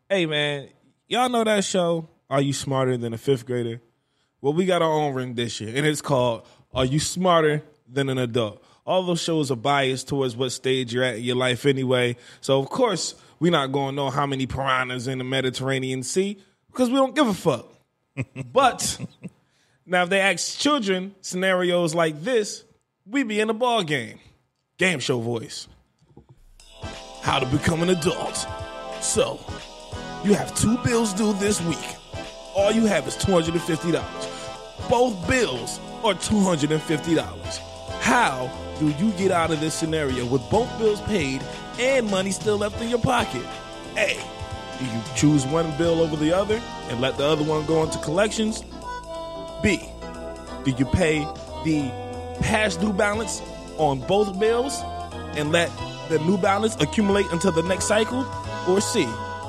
Hey, man, y'all know that show, Are You Smarter Than a Fifth Grader? Well, we got our own rendition, and it's called Are You Smarter Than an Adult? All those shows are biased towards what stage you're at in your life anyway. So, of course, we're not going to know how many piranhas in the Mediterranean Sea because we don't give a fuck. But now if they ask children scenarios like this, we be in a ball game. Game show voice. How to become an adult. So, you have 2 bills due this week. All you have is $250. Both bills are $250. How do you get out of this scenario with both bills paid and money still left in your pocket? A, do you choose one bill over the other and let the other one go into collections? B, do you pay the past due balance on both bills and let the new balance accumulate until the next cycle? Or C,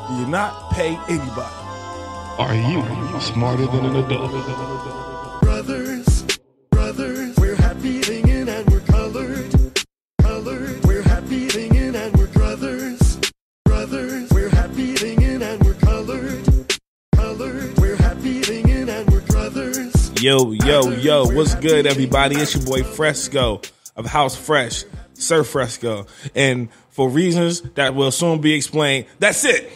do you not pay anybody? Are you smarter than an adult? Brothers, we're happy singing and we're colored. We're happy singing and we're brothers, we're happy singing and we're colored. We're happy singing and we're brothers. Yo, what's good, everybody? It's your boy Fresco of House Fresh, Sir Fresco. And for reasons that will soon be explained, that's it.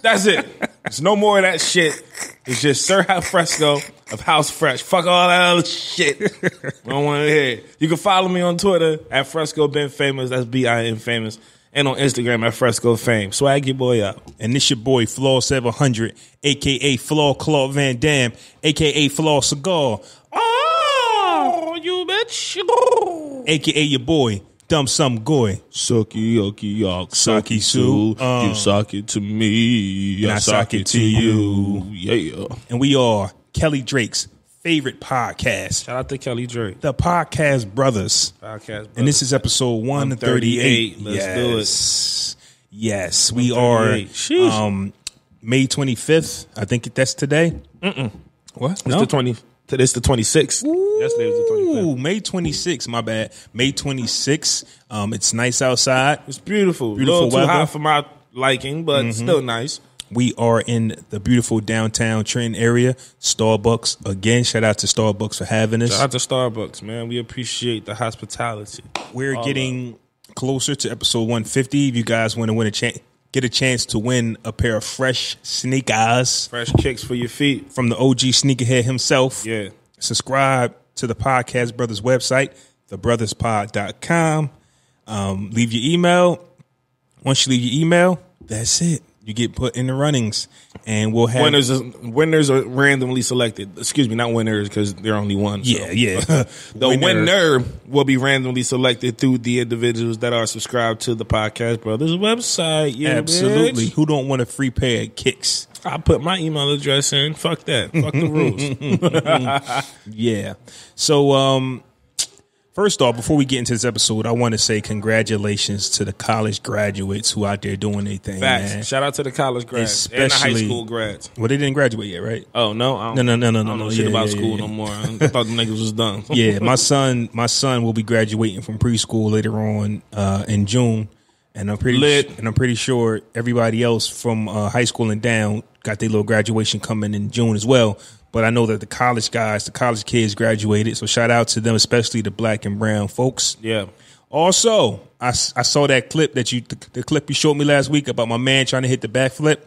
That's it. There's no more of that shit. It's just Sir Fresco of House Fresh. Fuck all that other shit. I don't want to hear it. You can follow me on Twitter at Fresco Been Famous. That's BIN Famous. And on Instagram at Fresco Fame. Swag your boy out. And this your boy Flaw 700, a.k.a. Flaw Claude Van Damme, a.k.a. Flaw Cigar. Oh, you bitch. A.k.a. your boy Dumb Some Goy. Sucky, yucky, yuck, Sucky Sue. You suck it to me. And I suck it to you. Yeah. And we are Kelly Drake's favorite podcast. Shout out to Kelly Drake. The Podcast Brothers. And this is episode 138. Let's do it. Yes, we are May 25th. I think that's today. What? It's the 26th. Yesterday was the 25th. May 26th, my bad. May 26th. It's nice outside. It's beautiful. Beautiful a little weather. too hot for my liking, but still nice. We are in the beautiful downtown Trenton area. Starbucks. Again, shout out to Starbucks for having us. Shout out to Starbucks, man. We appreciate the hospitality. We're getting closer to episode 150. If you guys want to get a chance to win a pair of fresh sneakers. Fresh kicks for your feet. From the OG sneakerhead himself. Yeah. Subscribe to the Podcast Brothers website, thebrothersPod.com. Leave your email. Once you leave your email, that's it. You get put in the runnings, and we'll have winners are randomly selected. Excuse me, not winners because they're only one. So. Yeah. The winner will be randomly selected through the individuals that are subscribed to the Podcast Brothers website. Yeah, absolutely. Bitch. Who don't want a free pair of kicks? I put my email address in. Fuck that. Fuck the rules. Yeah. So, first off, before we get into this episode, I want to say congratulations to the college graduates who out there doing their thing. Facts. Man. Shout out to the college grads Especially, and the high school grads. Well, they didn't graduate yet, right? Oh no, I don't know shit about school no more. I thought the niggas was done. Yeah, my son will be graduating from preschool later on in June, and I'm pretty sure everybody else from high school and down got their little graduation coming in June as well. But I know that the college kids graduated. So shout out to them, especially the black and brown folks. Yeah. Also, I saw that clip the clip you showed me last week about my man trying to hit the backflip.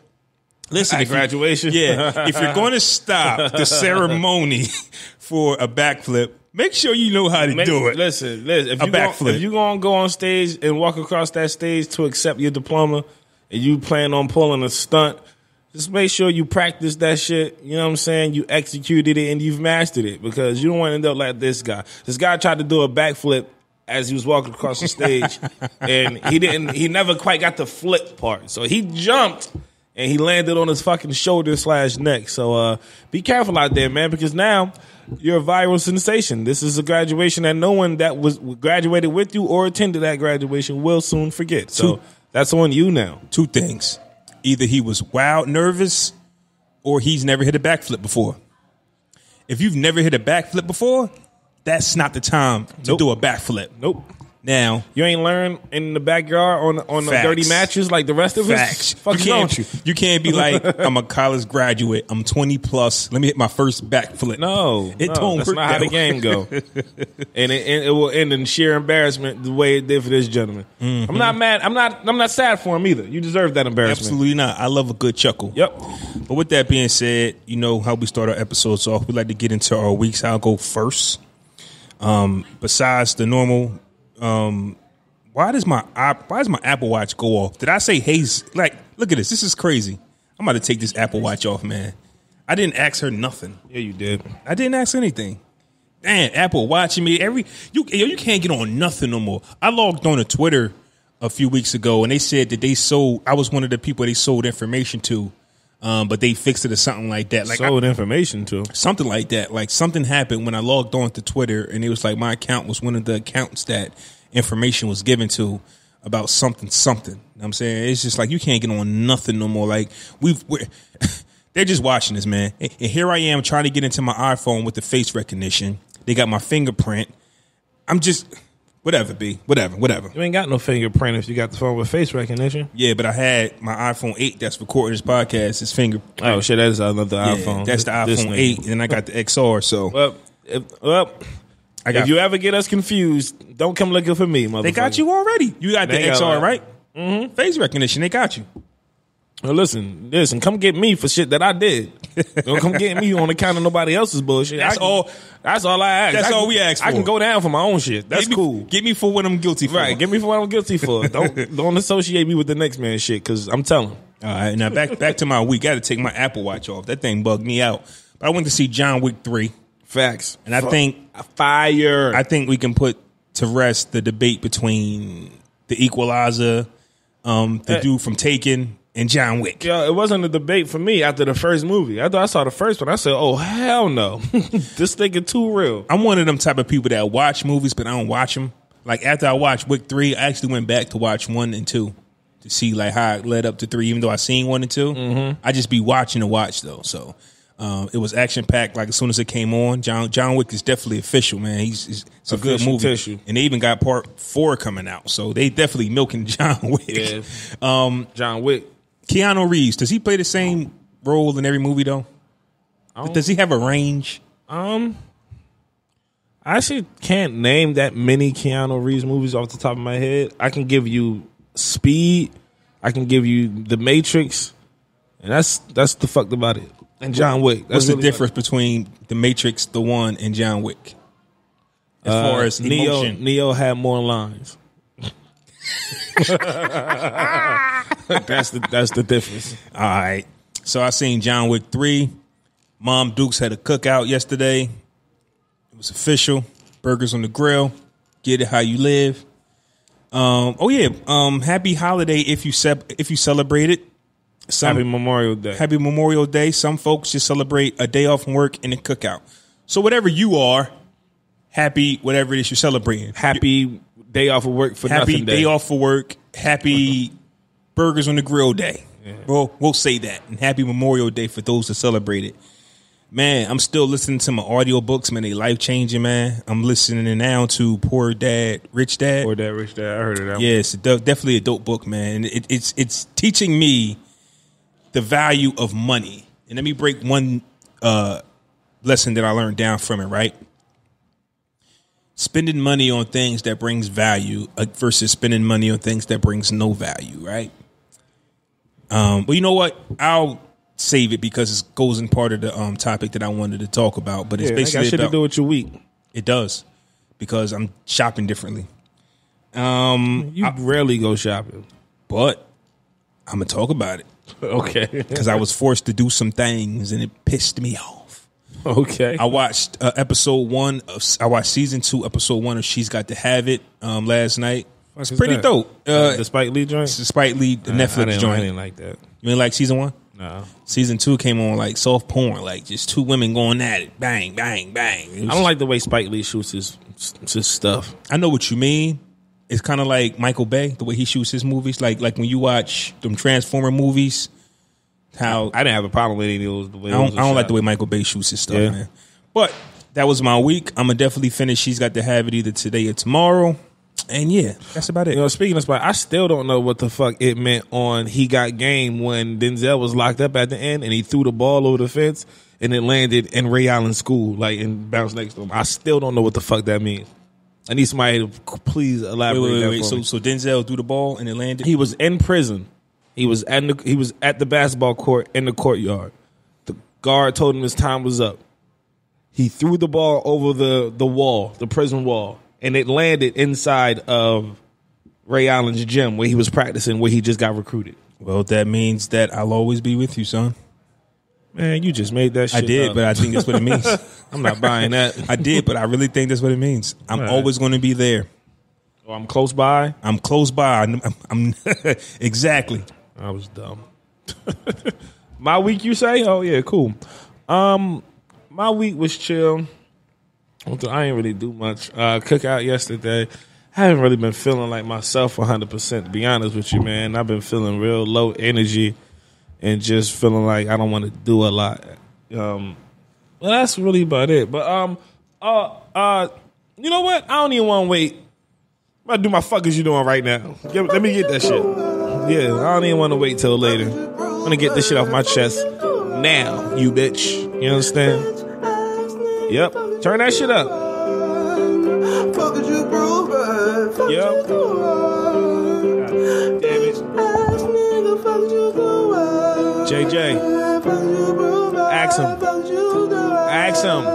Listen, at graduation. If you're going to stop the ceremony for a backflip, make sure you know how to do it. Listen. If you're going to go on stage and walk across that stage to accept your diploma and you plan on pulling a stunt, just make sure you practice that shit. You know what I'm saying? You executed it and you've mastered it, because you don't want to end up like this guy. This guy tried to do a backflip as he was walking across the stage, and he never quite got the flip part. So he jumped and he landed on his fucking shoulder/neck. So be careful out there, man, because now you're a viral sensation. This is a graduation that no one that was graduated with you or attended that graduation will soon forget. So that's on you now. 2 things. Either he was wild nervous or he's never hit a backflip before. If you've never hit a backflip before, that's not the time to do a backflip. Nope. Now You ain't learn in the backyard on the dirty matches like the rest of Facts. us. Fuck You you. you can't be like, I'm a college graduate. I'm 20 plus. Let me hit my first backflip. No, don't that's work not how that the game go. And it will end in sheer embarrassment the way it did for this gentleman. I'm not mad. I'm not sad for him either. You deserve that embarrassment. Absolutely not. I love a good chuckle. Yep. But with that being said, you know how we start our episodes off. We like to get into our weeks. I'll go first. Besides the normal, why does my Apple Watch go off? Did I say Hayes? Like, look at this. This is crazy. I'm about to take this Apple Watch off, man. I didn't ask her nothing. Yeah, you did. I didn't ask anything. Damn, Apple watching me you can't get on nothing no more. I logged on to Twitter a few weeks ago and they said that I was one of the people they sold information to, but they fixed it or something like that. Like Sold information to something like that. Like something happened when I logged on to Twitter and it was like my account was one of the accounts that information was given to about something. You know what I'm saying? It's just like you can't get on nothing no more. Like we're they're just watching this, man. And here I am trying to get into my iPhone with the face recognition. They got my fingerprint. I'm just whatever, B. Whatever. You ain't got no fingerprint if you got the phone with face recognition. Yeah, but I had my iPhone 8 that's recording this podcast. It's fingerprint. Oh shit, that is another iPhone. That's the iPhone 8, and then I got the XR. So if you ever get us confused, don't come looking for me, motherfucker. They got you already. You got the They got XR, right? Mm-hmm. Face recognition. They got you. Well, listen, come get me for shit that I did. Don't come get me on account of nobody else's bullshit. That's all I ask. That's all we ask for. I can go down for my own shit. That's cool. Get me for what I'm guilty for. Right, get me for what I'm guilty for. Don't associate me with the next man's shit, because I'm telling. All right, now back to my week. I got to take my Apple Watch off. That thing bugged me out. But I went to see John Wick 3. Facts. And I think fire. I think we can put to rest the debate between the Equalizer, the dude from Taken, and John Wick. Yeah, it wasn't a debate for me after the first movie. After I saw the first one, I said, oh, hell no. This thing is too real. I'm one of them type of people that watch movies, but I don't watch them. Like, after I watched Wick 3, I actually went back to watch 1 and 2 to see, like, how it led up to 3, even though I seen 1 and 2. Mm-hmm. I just be watching to watch, though. So, it was action-packed, like, as soon as it came on. John Wick is definitely official, man. It's a good movie. Tissue. And they even got part 4 coming out. So, they definitely milking John Wick. Yeah. John Wick. Keanu Reeves, does he play the same role in every movie, though? Does he have a range? I actually can't name that many Keanu Reeves movies off the top of my head. I can give you Speed. I can give you The Matrix. And that's the fucked about it. And John Wick. What's the difference between The Matrix, The One, and John Wick? As far as emotion. Neo had more lines. That's the difference. All right. So I seen John Wick 3. Mom Dukes had a cookout yesterday. It was official. Burgers on the grill. Get it how you live. Happy holiday if you celebrate it. Happy Memorial Day. Happy Memorial Day. Some folks just celebrate a day off from work and a cookout. So whatever you are, happy whatever it is you're celebrating. Happy day off of work for happy nothing day. Day off for work. Happy Burgers on the Grill Day. Yeah. We'll say that. And happy Memorial Day for those that celebrate it. Man, I'm still listening to my audiobooks, man. They life-changing, man. I'm listening now to Poor Dad, Rich Dad. Poor Dad, Rich Dad. I heard of that. Yeah, it's definitely a dope book, man. And it's teaching me the value of money. And let me break one lesson that I learned down from it, right? Spending money on things that brings value versus spending money on things that brings no value, right? But you know what? I'll save it because it goes in part of the topic that I wanted to talk about. But it's basically shit to do with your week. It does, because I'm shopping differently. You rarely go shopping, but I'm gonna talk about it. Okay, because I was forced to do some things and it pissed me off. Okay, I watched I watched season 2, episode 1 of She's Got to Have It last night. It's pretty dope. The Spike Lee joint. It's the Spike Lee Netflix joint. I didn't like that. You didn't like season 1? No. Season 2 came on like soft porn, like just two women going at it, bang, bang, bang. I don't like the way Spike Lee shoots his stuff. I know what you mean. It's kind of like Michael Bay, the way he shoots his movies. Like when you watch them Transformer movies, how I didn't have a problem with any of those. I don't like the way Michael Bay shoots his stuff, man. But that was my week. I'm gonna definitely finish She's Got to Have It either today or tomorrow. And yeah, that's about it. You know, speaking of spot, I still don't know what the fuck it meant on He Got Game when Denzel was locked up at the end and he threw the ball over the fence and it landed in Ray Allen's school, like, and bounced next to him. I still don't know what the fuck that means. I need somebody to please elaborate that for me. So Denzel threw the ball and it landed? He was in prison. He was at the basketball court in the courtyard. The guard told him his time was up. He threw the ball over the wall, the prison wall, and it landed inside of Ray Allen's gym where he was practicing, where he just got recruited. Well, that means that I'll always be with you, son. Man, you just made that shit I did, up. but I think that's what it means. I'm not buying that. I did, but I really think that's what it means. I'm always going to be there. Oh, I'm close by? I'm close by. I'm exactly. I was dumb. My week, you say? Oh, yeah, cool. My week was chill. I ain't really do much. Cookout yesterday. I haven't really been feeling like myself 100%, to be honest with you, man. I've been feeling real low energy and just feeling like I don't want to do a lot. Well, that's really about it. But you know what? I don't even want to wait. I'm about to do my fuck as you doing right now. Let me get that shit. Yeah, I don't even want to wait till later. I'm gonna get this shit off my chest now, you bitch. You understand? Yep. Turn that shit up. Yep. God damn it. JJ. Ask him. Ask him.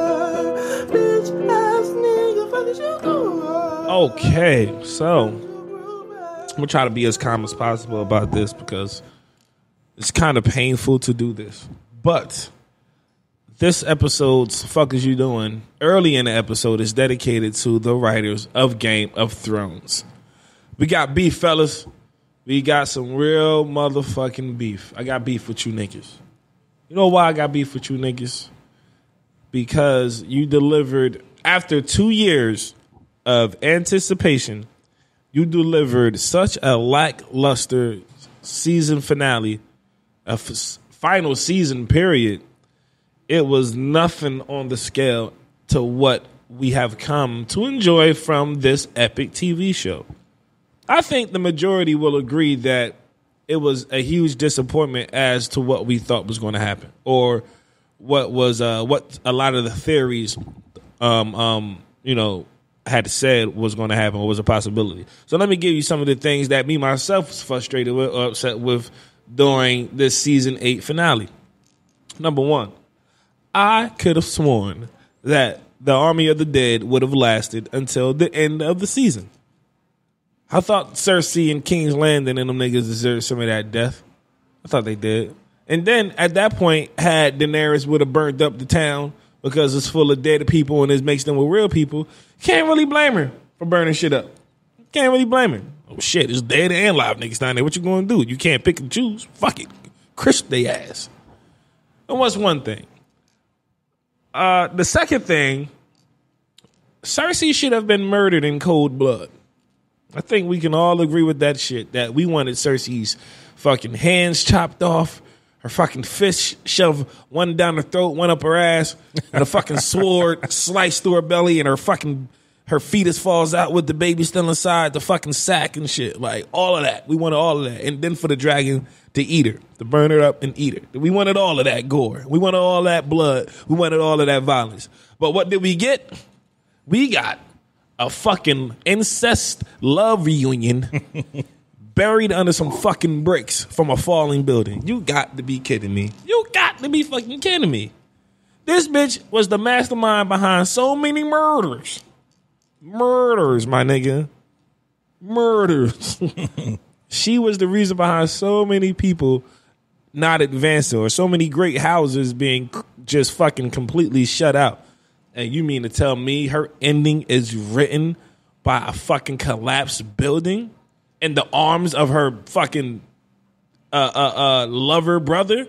Okay, so I'm gonna try to be as calm as possible about this because it's kind of painful to do this. But this episode's Fuck Is You Doing, early in the episode, is dedicated to the writers of Game of Thrones. We got beef, fellas. We got some real motherfucking beef. I got beef with you niggas. You know why I got beef with you niggas? Because you delivered, after 2 years of anticipation, you delivered such a lackluster season finale, a final season period. It was nothing on the scale to what we have come to enjoy from this epic TV show. I think the majority will agree that it was a huge disappointment as to what we thought was going to happen, or what was what a lot of the theories, had said was going to happen or was a possibility. So let me give you some of the things that me myself was frustrated with or upset with during this season 8 finale. Number one, I could have sworn that the Army of the Dead would have lasted until the end of the season. I thought Cersei and King's Landing and them niggas deserved some of that death. I thought they did. And then at that point, had Daenerys would have burnt up the town because it's full of dead people and it makes them with real people, can't really blame her for burning shit up. Can't really blame her. Oh shit, it's dead and live niggas down there. What you gonna do? You can't pick and choose. Fuck it. Crisp they ass. And what's one thing? The second thing, Cersei should have been murdered in cold blood. I think we can all agree with that shit, that we wanted Cersei's fucking hands chopped off, her fucking fist shoved one down her throat, one up her ass, and a fucking sword sliced through her belly, and her fetus falls out with the baby still inside the fucking sack and shit. Like, all of that. We wanted all of that. And then for the dragon to eat her, to burn her up and eat her. We wanted all of that gore. We wanted all that blood. We wanted all of that violence. But what did we get? We got a fucking incest love reunion buried under some fucking bricks from a falling building. You got to be kidding me. You got to be fucking kidding me. This bitch was the mastermind behind so many murders. Murders, my nigga. Murders. She was the reason behind so many people not advancing, or so many great houses being just fucking completely shut out. And you mean to tell me her ending is written by a fucking collapsed building in the arms of her fucking lover brother?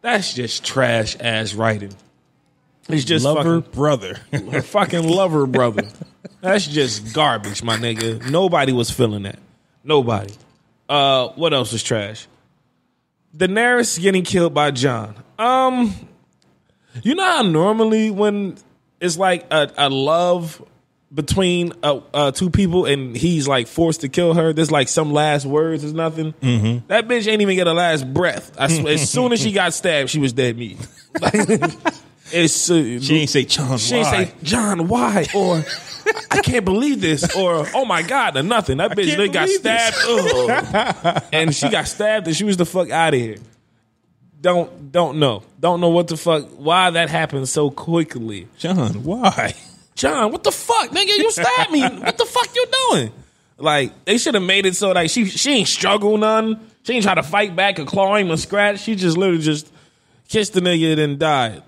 That's just trash ass writing. It's just lover fucking brother. Her fucking lover brother. That's just garbage, my nigga. Nobody was feeling that. Nobody. What else is trash? Daenerys getting killed by Jon. You know how normally when it's like a love between two people and he's like forced to kill her. There's like some last words or nothing. Mm-hmm. That bitch ain't even get a last breath. I swear, as soon as she got stabbed, she was dead meat. She ain't say, John, she ain't say, John, why? Or I can't believe this. Or oh my God, or nothing. That bitch they got stabbed. And she got stabbed and she was the fuck out of here. Don't know what the fuck, why that happened so quickly. John, why? John, what the fuck, nigga? You stabbed me. What the fuck you doing? Like, they should have made it so like she ain't struggle none. She ain't try to fight back or claw him or scratch. She just literally just kissed the nigga and then died.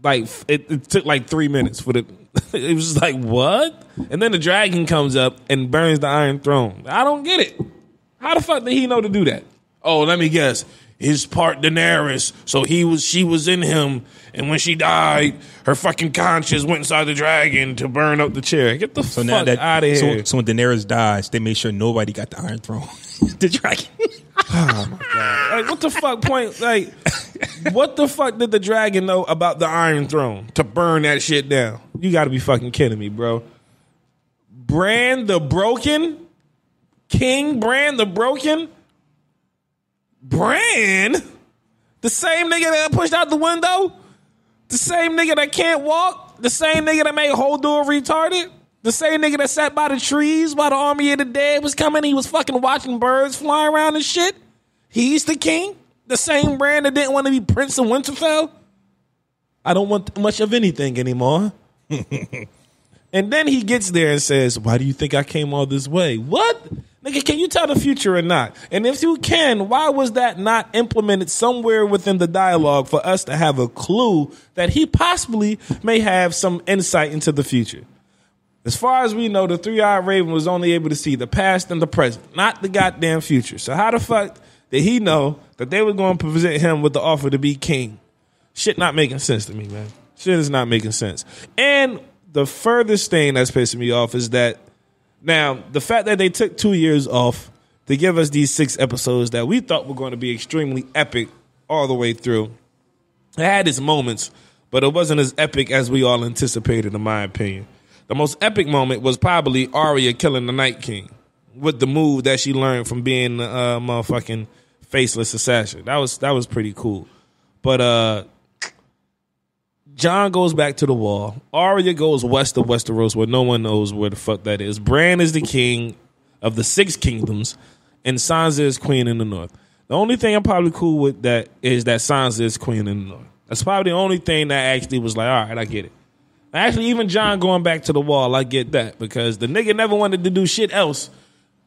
Like, it took like 3 minutes for the... It was just like, what? And then the dragon comes up and burns the Iron Throne. I don't get it. How the fuck did he know to do that? Oh, let me guess. His part Daenerys, so she was in him, and when she died, her fucking conscience went inside the dragon to burn up the chair. Get the fuck out of here. So when Daenerys dies, they made sure nobody got the Iron Throne. The dragon. Oh my God. Like, what the fuck point? Like, what the fuck did the dragon know about the Iron Throne to burn that shit down? You gotta be fucking kidding me, bro. Bran the Broken? King Bran the Broken? Bran? The same nigga that pushed out the window? The same nigga that can't walk? The same nigga that made Hodor retarded? The same nigga that sat by the trees while the army of the dead was coming? He was fucking watching birds fly around and shit? He's the king? The same Bran that didn't want to be Prince of Winterfell? I don't want much of anything anymore. And then he gets there and says, why do you think I came all this way? What? Nigga, can you tell the future or not? And if you can, why was that not implemented somewhere within the dialogue for us to have a clue that he possibly may have some insight into the future? As far as we know, the three-eyed raven was only able to see the past and the present, not the goddamn future. So how the fuck did he know that they were going to present him with the offer to be king? Shit not making sense to me, man. Shit is not making sense. And the furthest thing that's pissing me off is that now, the fact that they took 2 years off to give us these 6 episodes that we thought were going to be extremely epic all the way through. It had its moments, but it wasn't as epic as we all anticipated, in my opinion. The most epic moment was probably Arya killing the Night King with the move that she learned from being the motherfucking faceless assassin. That was pretty cool. But Jon goes back to the wall. Arya goes west of Westeros where no one knows where the fuck that is. Bran is the king of the 6 kingdoms, and Sansa is queen in the north. The only thing I'm probably cool with that is that Sansa is queen in the north. That's probably the only thing that actually was like, all right, I get it. Actually, even Jon going back to the wall, I get that, because the nigga never wanted to do shit else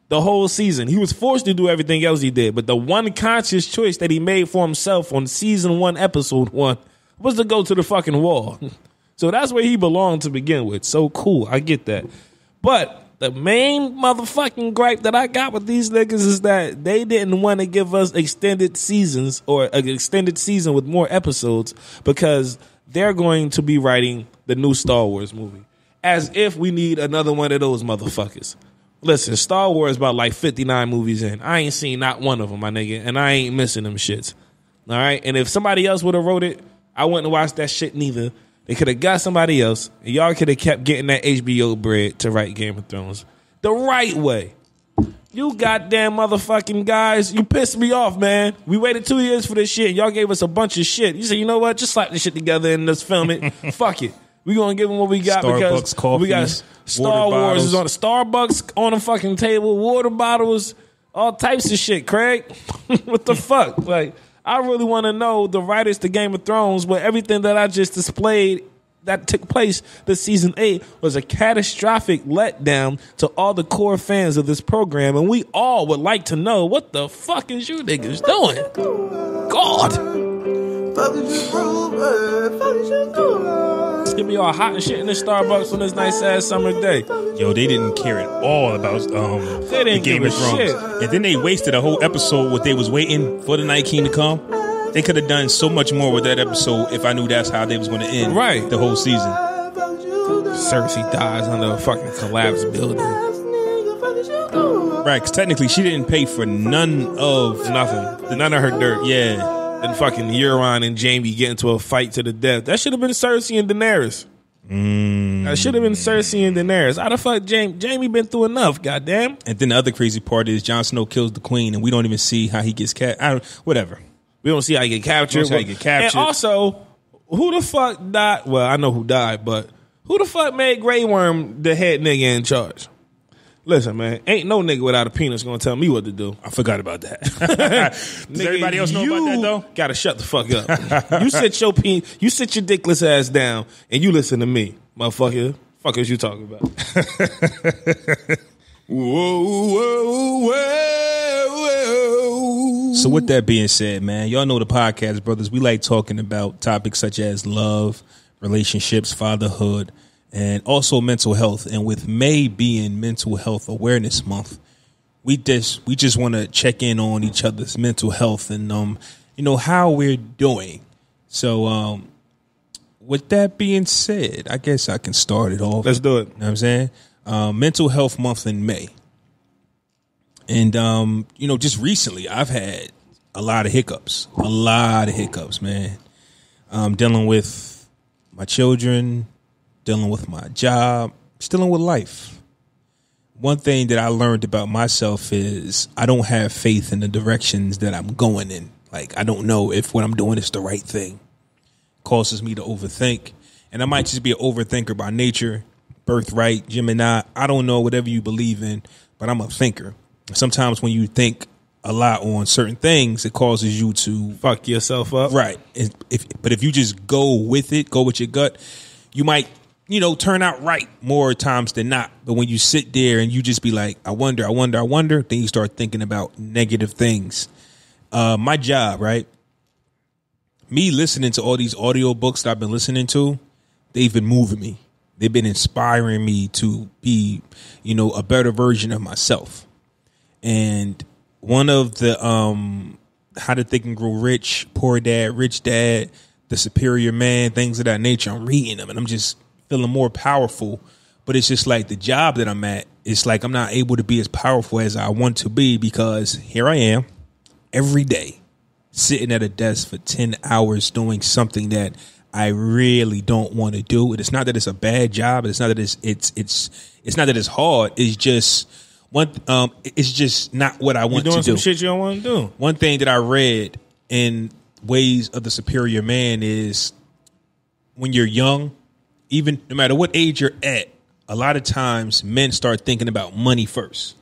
the whole season. He was forced to do everything else he did, but the one conscious choice that he made for himself on season 1, episode 1, was to go to the fucking wall. So that's where he belonged to begin with. So cool, I get that. But the main motherfucking gripe that I got with these niggas is that they didn't want to give us extended seasons or an extended season with more episodes because they're going to be writing the new Star Wars movie. As if we need another one of those motherfuckers. Listen, Star Wars about like 59 movies in. I ain't seen not one of them, my nigga, and I ain't missing them shits. All right? And if somebody else would have wrote it, I wouldn't watch that shit neither. They could have got somebody else, and y'all could have kept getting that HBO bread to write Game of Thrones the right way. You goddamn motherfucking guys, you pissed me off, man. We waited 2 years for this shit, and y'all gave us a bunch of shit. You said, you know what? Just slap this shit together and let's film it. Fuck it. We gonna give them what we got because coffees, we got Star Wars is on the Starbucks on the fucking table, water bottles, all types of shit. Craig, what the fuck? Like, I really want to know the writers to Game of Thrones where everything that I just displayed that took place this season 8 was a catastrophic letdown to all the core fans of this program, and we all would like to know what the fuck is you niggas doing? God. It's gonna be all hot and shit in this Starbucks on this nice ass summer day. Yo, they didn't care at all about they didn't the Game of Thrones. Shit. And then they wasted a whole episode what they was waiting for the Night King to come. They could have done so much more with that episode if I knew that's how they was going to end the whole season. Cersei dies under a fucking collapsed building. Right, because technically she didn't pay for none of her dirt. Yeah. And fucking Euron and Jaime get into a fight to the death. That should have been Cersei and Daenerys. That should have been Cersei and Daenerys. How the fuck Jamie been through enough, goddamn? And then the other crazy part is Jon Snow kills the queen, and we don't even see how he gets whatever. We don't see how he get captured. And also, who the fuck died? Well, I know who died, but who the fuck made Grey Worm the head nigga in charge? Listen, man, ain't no nigga without a penis gonna tell me what to do. I forgot about that. Does everybody else know about that though? Gotta shut the fuck up. You sit your dickless ass down and you listen to me, motherfucker. Fuck is you talking about? whoa. So with that being said, man, y'all know the podcast, brothers. We like talking about topics such as love, relationships, fatherhood, and also mental health. And with May being Mental Health Awareness Month, we just want to check in on each other's mental health and how we're doing. So with that being said, I guess I can start it off. Let's do it. You know what I'm saying? Mental Health Month in May. And just recently I've had a lot of hiccups, man. Dealing with my children, dealing with my job, just dealing with life. One thing that I learned about myself is I don't have faith in the directions that I'm going in. Like, I don't know if what I'm doing is the right thing. It causes me to overthink. And I might just be an overthinker by nature, birthright, Gemini. I don't know, whatever you believe in, but I'm a thinker. Sometimes when you think a lot on certain things, it causes you to fuck yourself up. Right. But if you just go with it, go with your gut, you might turn out right more times than not. But when you sit there and you just be like, I wonder, then you start thinking about negative things. My job, right? Me listening to all these audiobooks that I've been listening to, they've been moving me. They've been inspiring me to be, a better version of myself. And one of the How to Think and Grow Rich, Poor Dad, Rich Dad, The Superior Man, things of that nature, I'm reading them and I'm just feeling more powerful. But it's just like the job that I'm at, it's like I'm not able to be as powerful as I want to be because here I am every day sitting at a desk for 10 hours doing something that I really don't want to do. It's not that it's a bad job. It's not that it's not that it's hard. It's just it's just not what I want to do. You're doing some shit you don't want to do. One thing that I read in Ways of the Superior Man is when you're young, even no matter what age you're at, a lot of times men start thinking about money first.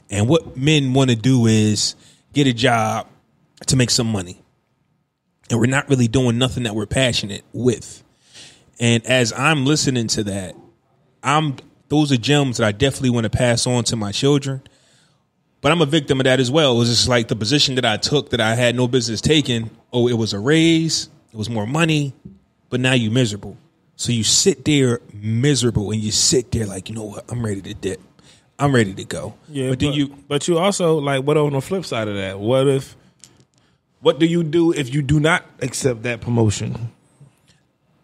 And what men want to do is get a job to make some money. And we're not really doing nothing that we're passionate with. And as I'm listening to that, those are gems that I definitely want to pass on to my children. But I'm a victim of that as well. It was just like the position that I took that I had no business taking. Oh, it was a raise. It was more money. But now you're miserable. So you sit there miserable and you sit there like, you know what? I'm ready to dip. I'm ready to go. Yeah, but you also like, what on the flip side of that? What do you do if you do not accept that promotion?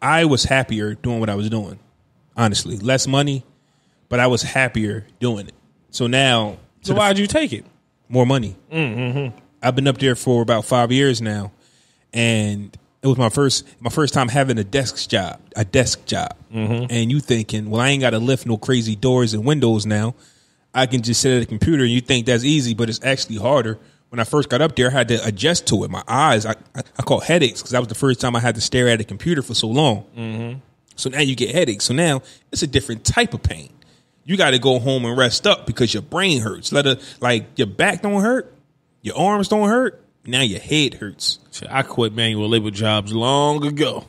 I was happier doing what I was doing. Honestly, less money, but I was happier doing it. So now, so why'd you take it? More money. Mm-hmm. I've been up there for about 5 years now, and it was my first time having a desk job. Mm-hmm. And you thinking, well, I ain't got to lift no crazy doors and windows now. I can just sit at a computer, and you think that's easy, but it's actually harder. When I first got up there, I had to adjust to it. My eyes, I caught headaches because that was the first time I had to stare at a computer for so long. Mm-hmm. So now you get headaches. So now it's a different type of pain. You got to go home and rest up because your brain hurts. Like your back don't hurt, your arms don't hurt. Now your head hurts. I quit manual labor jobs long ago.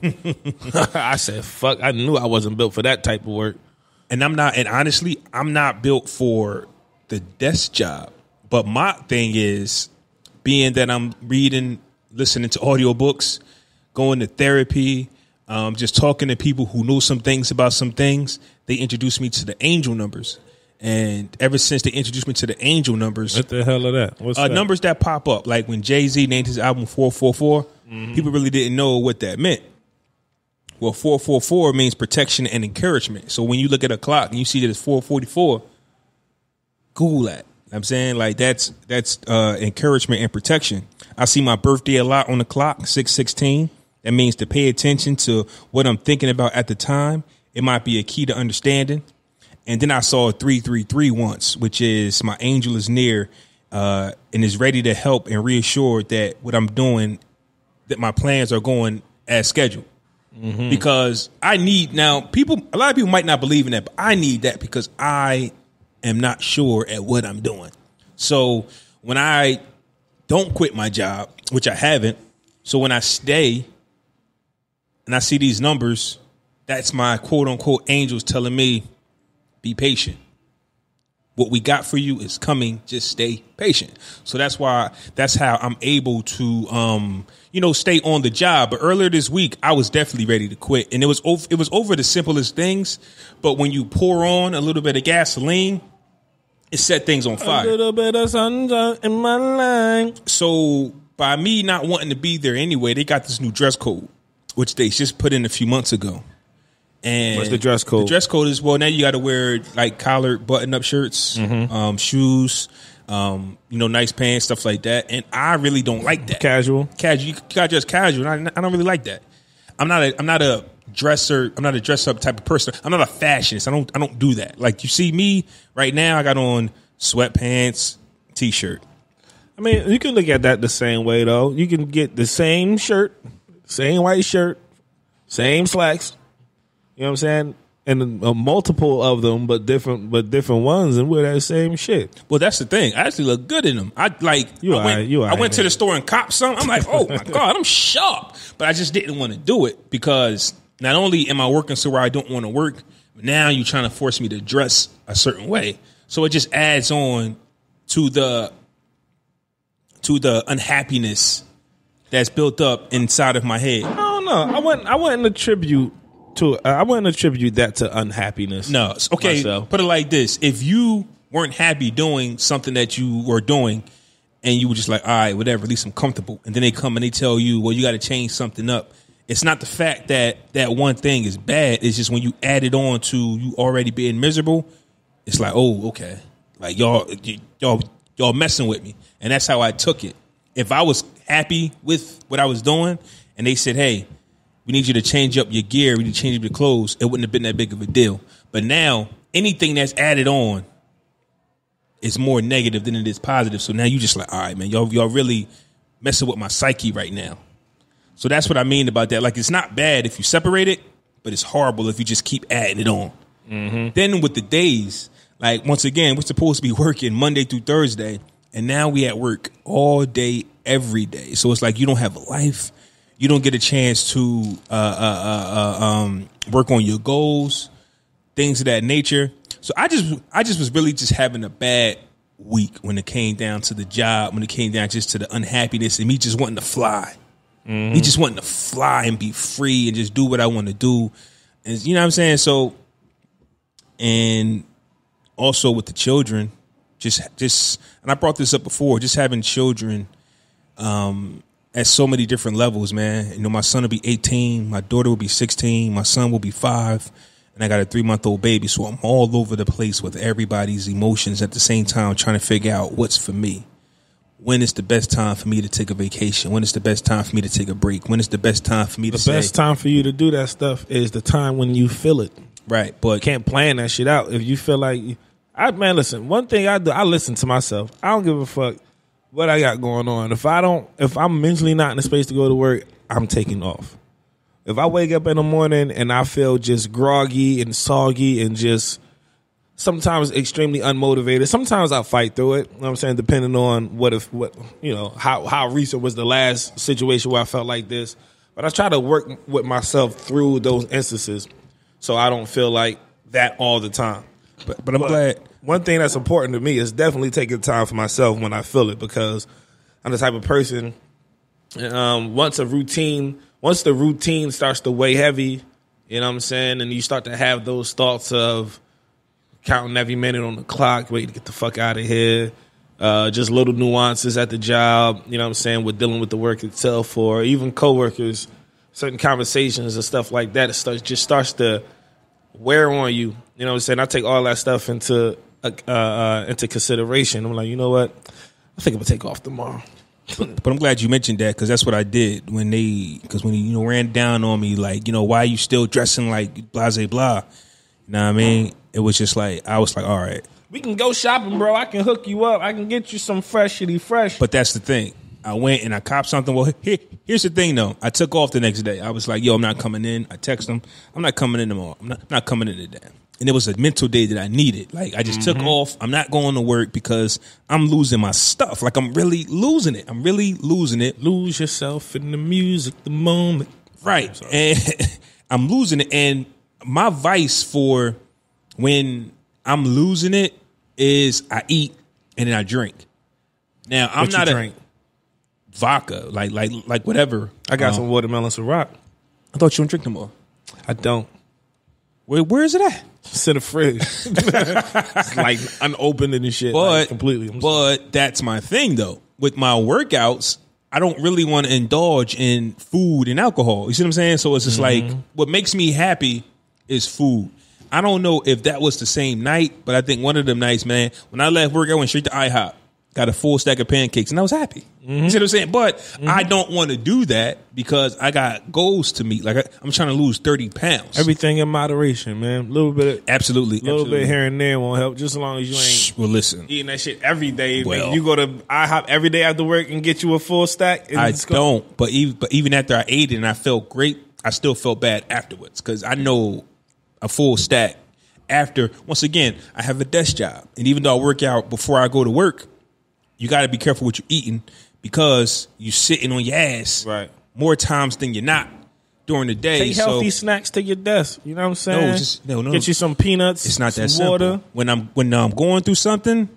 I said, fuck, I knew I wasn't built for that type of work. And honestly, I'm not built for the desk job. But my thing is, being that I'm reading, listening to audiobooks, going to therapy, just talking to people who know some things about some things, they introduced me to the angel numbers. And ever since they introduced me to the angel numbers. What the hell are that? What's that? Numbers that pop up. Like when Jay-Z named his album 444, people really didn't know what that meant. Well, 444 means protection and encouragement. So when you look at a clock and you see that it's 444, Google that. I'm saying like that's encouragement and protection. I see my birthday a lot on the clock, 6/16. That means to pay attention to what I'm thinking about at the time it might be a key to understanding. And then I saw 333 once, which is my angel is near and is ready to help and reassure that what I'm doing, that my plans are going as scheduled. Mm-hmm. Because I need now a lot of people might not believe in that, but I need that because I am not sure at what I'm doing. So when I don't quit my job, which I haven't, so when I stay and I see these numbers, that's my quote unquote angels telling me, be patient. What we got for you is coming. Just stay patient. So that's how I'm able to, stay on the job. But earlier this week, I was definitely ready to quit. And it was over the simplest things. But when you pour on a little bit of gasoline, it set things on fire. A little bit of sunshine in my life. So by me not wanting to be there anyway, they got this new dress code, which they just put in a few months ago. And what's the dress code? The dress code is, now you got to wear like collared button-up shirts, shoes, nice pants, stuff like that. And I really don't like that. Casual. You got just casual. I don't really like that. I'm not a dresser. I'm not a dress up type of person. I'm not a fashionist. I don't do that. Like you see me right now, I got on sweatpants, t-shirt. I mean, you can look at that the same way though. You can get the same shirt, same white shirt, same slacks. You know what I'm saying? And a multiple of them, but different ones, and wear that same shit. Well, that's the thing. I actually look good in them. I went to the store and copped some. I'm like, oh my God, I'm sharp. But I just didn't want to do it because not only am I working somewhere I don't want to work, but now you're trying to force me to dress a certain way. So it just adds on to the unhappiness that's built up inside of my head. I don't know. I wouldn't attribute that to unhappiness. No. Okay, myself. Put it like this. If you weren't happy doing something that you were doing and you were just like, all right, whatever, at least I'm comfortable. And then they come and they tell you, well, you got to change something up. It's not the fact that that one thing is bad. It's just when you add it on to you already being miserable, it's like, oh, okay. Like y'all messing with me. And that's how I took it. If I was happy with what I was doing and they said, hey, we need you to change up your gear, we need to change up your clothes, it wouldn't have been that big of a deal. But now, anything that's added on is more negative than it is positive. So now you just like, all right, man, y'all really messing with my psyche right now. So that's what I mean about that. Like, it's not bad if you separate it, but it's horrible if you just keep adding it on. Mm-hmm. Then with the days, like, once again, we're supposed to be working Monday through Thursday, and now we at work all day, every day. So it's like you don't have a life. You don't get a chance to work on your goals, things of that nature. So I just was really just having a bad week when it came down to the job, when it came down just to the unhappiness and me just wanting to fly. Mm-hmm. Me just wanting to fly and be free and just do what I want to do. And you know what I'm saying? So, and also with the children, just and I brought this up before, just having children, at so many different levels, man. You know, my son will be 18, my daughter will be 16, my son will be 5, and I got a 3-month-old baby. So I'm all over the place with everybody's emotions at the same time, trying to figure out what's for me. When is the best time for me to take a vacation? When is the best time for me to take a break? When is the best time for me to say? The best time for you to do that stuff is the time when you feel it. Right, but you can't plan that shit out. If you feel like, listen, one thing I do, I listen to myself. I don't give a fuck what I got going on. If I'm mentally not in the space to go to work, I'm taking off. If I wake up in the morning and I feel just groggy and soggy and just sometimes extremely unmotivated, sometimes I fight through it. You know what I'm saying? Depending on how recent was the last situation where I felt like this. But I try to work with myself through those instances so I don't feel like that all the time. But I'm glad. One thing that's important to me is definitely taking time for myself when I feel it, because I'm the type of person, once the routine starts to weigh heavy, you know what I'm saying, and you start to have those thoughts of counting every minute on the clock, waiting to get the fuck out of here, just little nuances at the job, you know what I'm saying, with dealing with the work itself, or even coworkers, certain conversations and stuff like that, it just starts to wear on you. You know what I'm saying? I take all that stuff into consideration. I'm like, you know what? I think I'm going to take off tomorrow. But I'm glad you mentioned that because that's what I did when he ran down on me like, why are you still dressing like blah, blah, blah? You know what I mean? It was just like, I was like, all right. We can go shopping, bro. I can hook you up. I can get you some freshity fresh. But that's the thing. I went and I copped something. Well, here's the thing, though. I took off the next day. I was like, yo, I'm not coming in. I text him. I'm not coming in tomorrow. I'm not coming in today. And it was a mental day that I needed. Like, I just took off. I'm not going to work because I'm losing my stuff. Like, I'm really losing it. I'm really losing it. Lose yourself in the music, the moment. Right. And I'm losing it. And my vice for when I'm losing it is I eat and then I drink. Now, I'm not a vodka, like whatever. I got some watermelon Ciroc. I thought you don't drink no more. I don't. Where is it at? It's in the fridge. It's like unopened and shit. But completely. But that's my thing though. With my workouts, I don't really want to indulge in food and alcohol. You see what I'm saying? So it's just like what makes me happy is food. I don't know if that was the same night, but I think one of them nights, man, when I left work, I went straight to IHOP. Got a full stack of pancakes, and I was happy. You see what I'm saying? But I don't want to do that because I got goals to meet. Like, I'm trying to lose 30 pounds. Everything in moderation, man. A little bit. Absolutely. A little bit here and there won't help, just as long as you ain't Well, listen. eating that shit every day. Well, you go to IHOP every day after work and get you a full stack. I don't. But even after I ate it and I felt great, I still felt bad afterwards because I know a full stack after, once again, I have a desk job. And even though I work out before I go to work, you got to be careful what you're eating because you sitting on your ass more times than you're not during the day. Take healthy snacks to your desk. You know what I'm saying? No. Get you some peanuts. It's not that water. simple. When I'm going through something,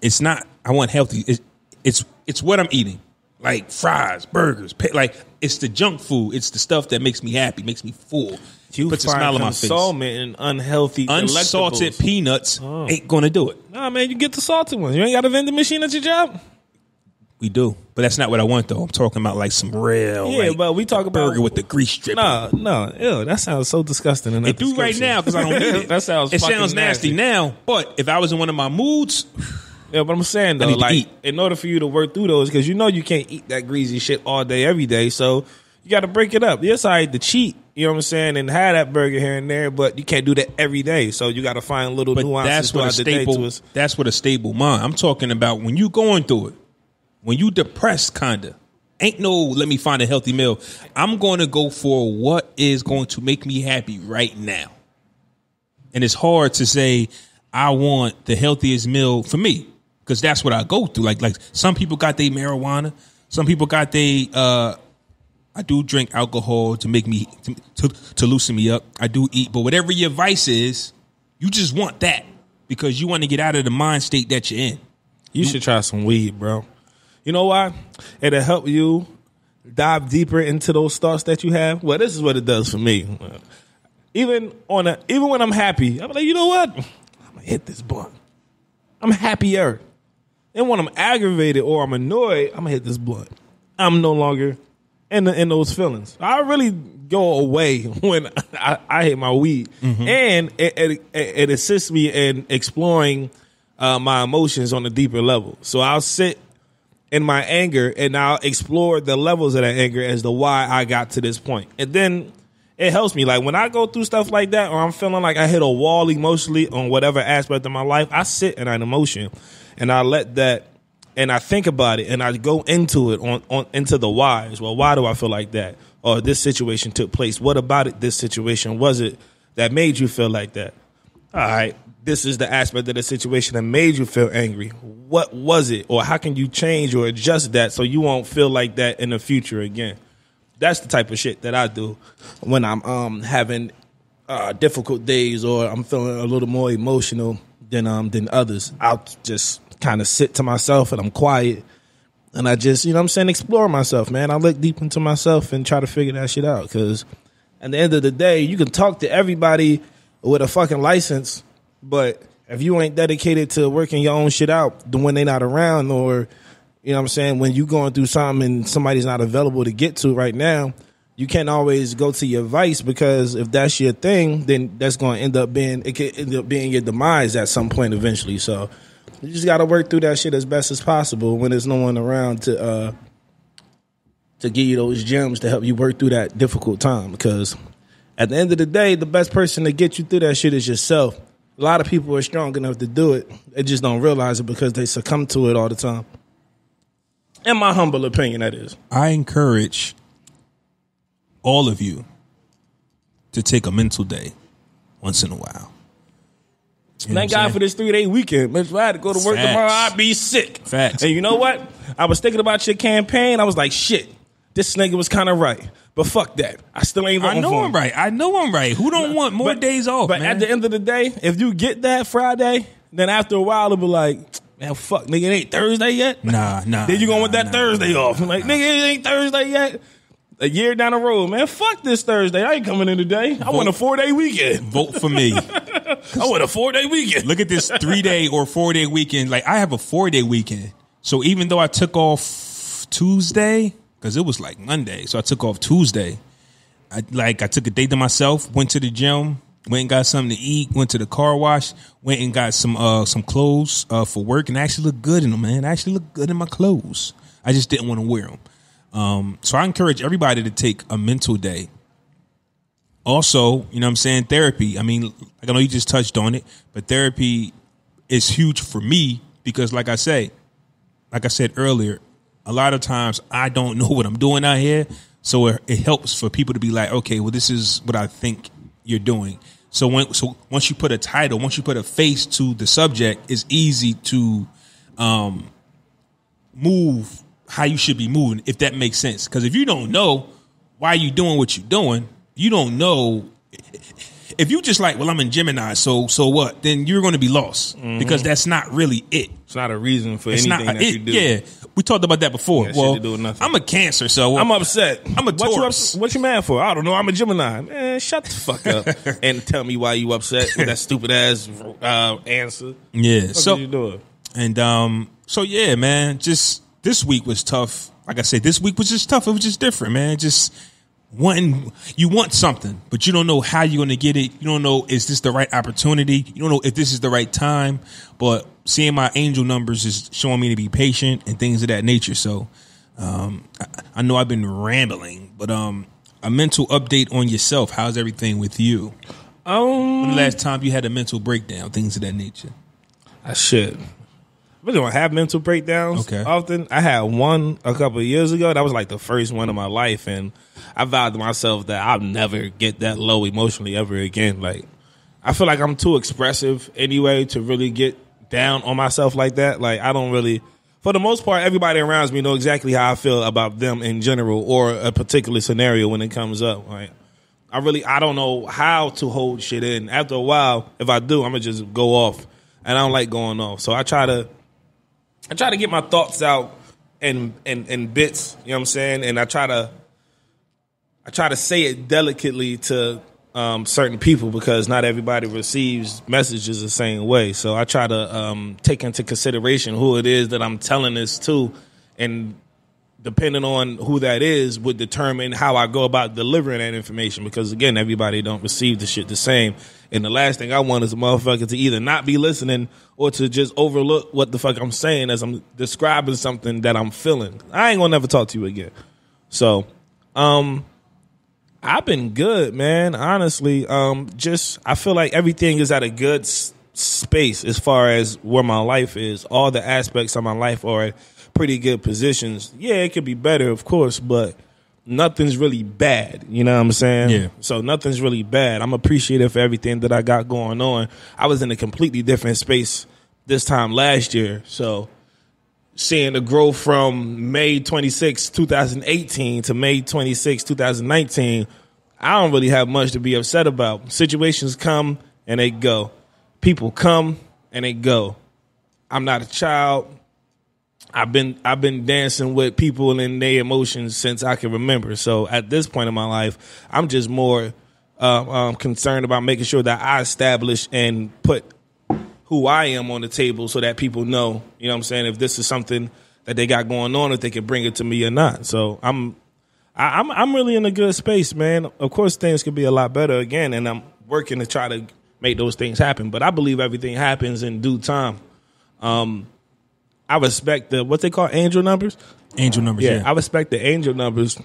it's not. I want healthy. It's what I'm eating, like fries, burgers. Like it's the junk food. It's the stuff that makes me happy, makes me full. You puts a smile on my face. Consolement and unsalted peanuts ain't gonna do it. Nah, man, you get the salted ones. You ain't got a vending machine at your job. We do, but that's not what I want though. I'm talking about like some real, but we talk about burger with the grease strip. No, ew, that sounds so disgusting. They do right now because I don't need it. That sounds. It sounds nasty now, but if I was in one of my moods. Yeah, but I'm saying though, like in order for you to work through those, because you know you can't eat that greasy shit all day, every day, so you got to break it up. Yes, I to cheat, you know what I'm saying, and have that burger here and there, but you can't do that every day. So you got to find little nuances throughout the day. That's what a stable mind. I'm talking about when you going through it, when you depressed, kinda. Ain't no let me find a healthy meal. I'm going to go for what is going to make me happy right now. And it's hard to say I want the healthiest meal for me. Because that's what I go through. Like some people got their marijuana. Some people got their. I do drink alcohol to make me to loosen me up. I do eat, but whatever your vice is, you just want that because you want to get out of the mind state that you're in. You should try some weed, bro. You know why? It'll help you dive deeper into those thoughts that you have. Well, this is what it does for me. Even when I'm happy, I'm like, you know what? I'm gonna hit this blunt. I'm happier. And when I'm aggravated or I'm annoyed, I'm gonna hit this blunt. I'm no longer in those feelings. I really go away when I hit my weed, and it assists me in exploring my emotions on a deeper level. So I'll sit in my anger and I'll explore the levels of that anger as to why I got to this point, and then it helps me. Like when I go through stuff like that, or I'm feeling like I hit a wall emotionally on whatever aspect of my life, I sit in that emotion. And I let that, and I think about it, and I go into it on into the whys. Well, why do I feel like that? Or this situation took place. What about it? This situation was it that made you feel like that? All right, this is the aspect of the situation that made you feel angry. What was it? Or how can you change or adjust that so you won't feel like that in the future again? That's the type of shit that I do when I'm having difficult days or I'm feeling a little more emotional than others. I'll just kind of sit to myself and I'm quiet and I just, explore myself, man. I look deep into myself and try to figure that shit out, because at the end of the day, you can talk to everybody with a fucking license, but if you ain't dedicated to working your own shit out when they not around, or when you going through something and somebody's not available to get to right now, you can't always go to your vice, because if that's your thing, then that's going to end up being your demise at some point eventually. So You just got to work through that shit as best as possible when there's no one around to give you those gems to help you work through that difficult time. Because at the end of the day, the best person to get you through that shit is yourself. A lot of people are strong enough to do it. They just don't realize it because they succumb to it all the time. In my humble opinion, that is. I encourage all of you to take a mental day once in a while. You know Thank God for this 3-day weekend. Man, if I had to go to work tomorrow, I'd be sick. Facts. And you know what? I was thinking about your campaign. I was like, shit, this nigga was kind of right. But fuck that. I still ain't voting for him. I know I'm right. Who don't want more days off, But man? at the end of the day, if you get that Friday, then after a while, it'll be like, man, fuck, nigga, it ain't Thursday yet? Nah. Then you gonna want that Thursday off. I'm like, nigga, it ain't Thursday yet? A year down the road, man, fuck this Thursday. I ain't coming in today. I want a 4-day weekend. Vote for me. I want a 4-day weekend. Look at this 3-day or 4-day weekend. Like, I have a 4-day weekend. So even though I took off Tuesday, because it was like Monday, so I took off Tuesday. I took a day to myself, went to the gym, went and got something to eat, went to the car wash, went and got some clothes for work, and I actually looked good in them, man. I actually looked good in my clothes. I just didn't want to wear them. So I encourage everybody to take a mental day. Also, you know what I'm saying, therapy. I mean, like I know you just touched on it, but therapy is huge for me because like I said earlier, a lot of times I don't know what I'm doing out here. So it helps for people to be like, okay, well, this is what I think you're doing. So once you put a title, once you put a face to the subject, it's easy to move how you should be moving, if that makes sense. Because if you don't know why you doing what you're doing, you don't know. If you just like, well, I'm in Gemini, so what? Then you're going to be lost because that's not really it. It's not a reason for anything that you do. Yeah, we talked about that before. Well, do with nothing. I'm a Cancer, so I'm upset. I'm a Taurus. What you mad for? I don't know. I'm a Gemini. Man, shut the fuck up and tell me why you upset with that stupid ass answer. Yeah. What So you doing? And so yeah, man. Just this week was tough. Like I said, this week was just tough. It was just different, man. Just you want something, but you don't know how you're going to get it. You don't know, is this the right opportunity? You don't know if this is the right time. But seeing my angel numbers is showing me to be patient and things of that nature. So I know I've been rambling, but a mental update on yourself. How's everything with you? When the last time you had a mental breakdown, things of that nature? Shit. I really don't have mental breakdowns often. I had one a couple of years ago. That was like the first one in my life, and I vowed to myself that I'll never get that low emotionally ever again. Like, I feel like I'm too expressive anyway to really get down on myself like that. Like, I don't really, for the most part, everybody around me know exactly how I feel about them in general or a particular scenario when it comes up. Like, I don't know how to hold shit in. After a while, if I do, I'm gonna just go off, and I don't like going off. So I try to get my thoughts out in bits, you know what I'm saying? And I try to say it delicately to certain people because not everybody receives messages the same way. So I try to take into consideration who it is that I'm telling this to, and depending on who that is would determine how I go about delivering that information because, again, everybody don't receive the shit the same. And the last thing I want is a motherfucker to either not be listening or to just overlook what the fuck I'm saying as I'm describing something that I'm feeling. I ain't gonna never talk to you again. So, I've been good, man. Honestly, I feel like everything is at a good space as far as where my life is. All the aspects of my life are at pretty good positions. Yeah, it could be better, of course, but nothing's really bad. You know what I'm saying? Yeah. So nothing's really bad. I'm appreciative for everything that I got going on. I was in a completely different space this time last year. So seeing the growth from May 26, 2018 to May 26, 2019, I don't really have much to be upset about. Situations come and they go. People come and they go. I'm not a child. I've been dancing with people and their emotions since I can remember. So at this point in my life, I'm just more concerned about making sure that I establish and put who I am on the table so that people know, you know what I'm saying, if this is something that they got going on, if they can bring it to me or not. So I'm really in a good space, man. Of course, things could be a lot better again, and I'm working to try to make those things happen. But I believe everything happens in due time. I respect the what they call angel numbers. Angel numbers, yeah. I respect the angel numbers.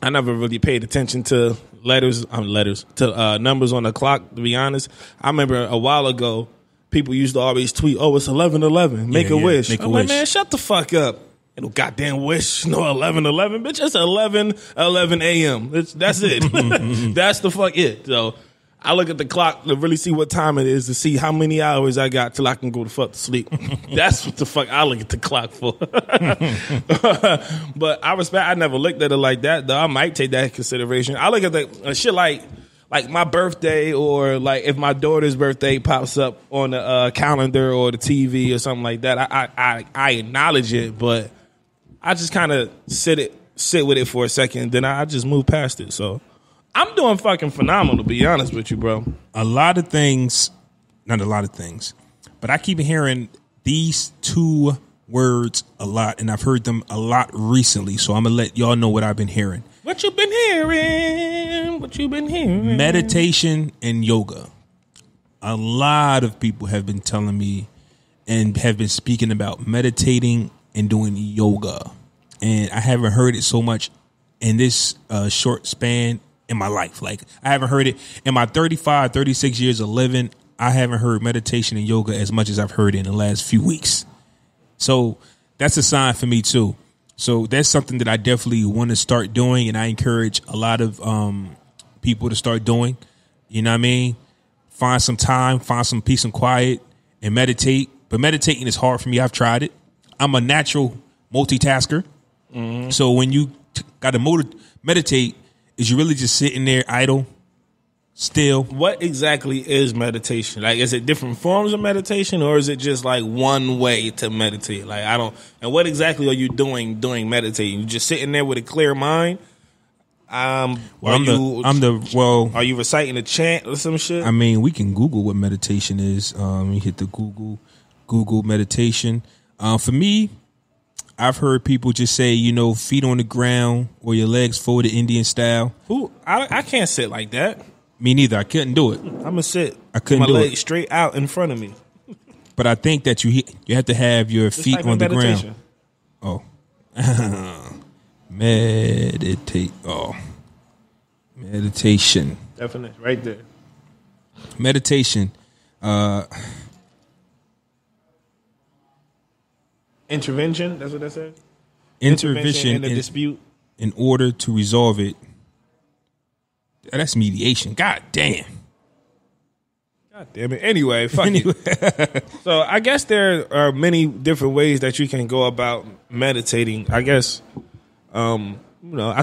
I never really paid attention to numbers on the clock, to be honest. I remember a while ago, people used to always tweet, "Oh, it's 11:11. Make a wish." Make a I'm wish. like, man, shut the fuck up. Ain't no goddamn wish. No 11:11, bitch. It's 11:11 a.m. That's it. That's the fuck it. So I look at the clock to really see what time it is to see how many hours I got till I can go to fuck to sleep. That's what the fuck I look at the clock for. But I never looked at it like that, though. I might take that into consideration. I look at the shit like my birthday, or like if my daughter's birthday pops up on the calendar or the TV or something like that. I acknowledge it, but I just kind of sit with it for a second, then I just move past it. So I'm doing fucking phenomenal, to be honest with you, bro. Not a lot of things, but I keep hearing these two words a lot, and I've heard them a lot recently. So I'm gonna let y'all know what I've been hearing. What you been hearing? Meditation and yoga. A lot of people have been telling me and have been speaking about meditating and doing yoga. And I haven't heard it so much in this short span in my life. Like, I haven't heard it in my 35, 36 years of living. I haven't heard meditation and yoga as much as I've heard it in the last few weeks. So that's a sign for me too. So that's something that I definitely want to start doing, and I encourage a lot of people to start doing. You know what I mean? Find some time, find some peace and quiet, and meditate. But meditating is hard for me. I've tried it. I'm a natural multitasker. Mm-hmm. So when you got to meditate, is you really just sitting there idle, still? What exactly is meditation? Like, is it different forms of meditation, or is it just like one way to meditate? Like, I don't. And what exactly are you doing meditating? You just sitting there with a clear mind? Are you reciting a chant or some shit? I mean, we can Google what meditation is. You hit the Google meditation. For me, I've heard people just say, feet on the ground or your legs folded Indian style. I can't sit like that. Me neither. I couldn't do it. I'm gonna sit. I couldn't do it. My legs straight out in front of me. But I think that you have to have your feet on the ground. Oh, meditate. Oh, meditation. Definition right there. Meditation. Intervention. That's what that said. Intervention in a dispute in order to resolve it. That's mediation. God damn it. Anyway, fuck it. So I guess there are many different ways that you can go about meditating. I guess, I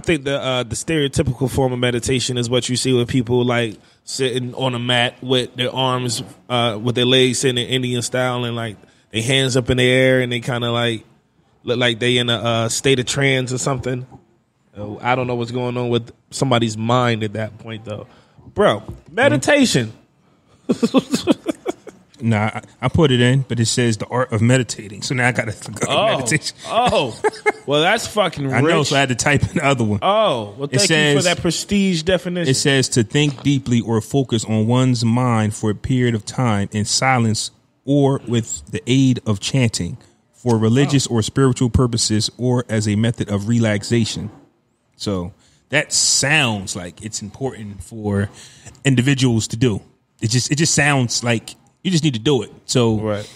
think the stereotypical form of meditation is what you see with people like sitting on a mat with their arms, with their legs sitting in Indian style, and like their hands up in the air, and they kind of like look like they in a state of trance or something. I don't know what's going on with somebody's mind at that point, though. Bro, meditation. Nah, I put it in, but it says the art of meditating. So now I got to go meditation. Well, that's fucking rich. I know, so I had to type in the other one. Well, thank you for that prestige definition. It says to think deeply or focus on one's mind for a period of time in silence or with the aid of chanting for religious or spiritual purposes or as a method of relaxation. So that sounds like it's important for individuals to do. It just sounds like you just need to do it. So, right.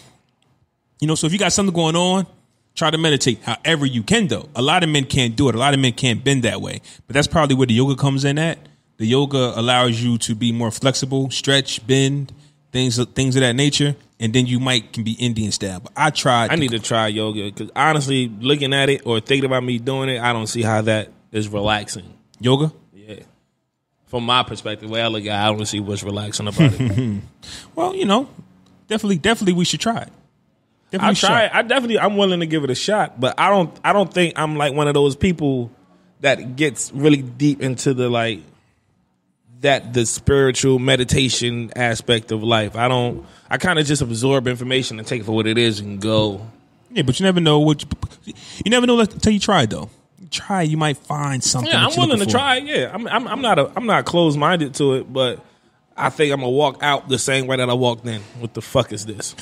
So if you got something going on, try to meditate however you can, though. A lot of men can't do it. A lot of men can't bend that way. But that's probably where the yoga comes in at. The yoga allows you to be more flexible, stretch, bend, things of that nature. And then you can be Indian style. But I need to try yoga because honestly, looking at it or thinking about me doing it, I don't see how that is relaxing. Yoga? Yeah. From my perspective, the way I look at it, I don't see what's relaxing about it. Well, definitely we should try it. I'll try it. I'm willing to give it a shot, but I don't think I'm like one of those people that gets really deep into the spiritual meditation aspect of life. I kind of just absorb information and take it for what it is and go. Yeah, but you never know you never know until you try it, though. Try, you might find something. Yeah, I'm willing to try. Yeah, I'm not closed minded to it, but I think I'm gonna walk out the same way that I walked in. What the fuck is this?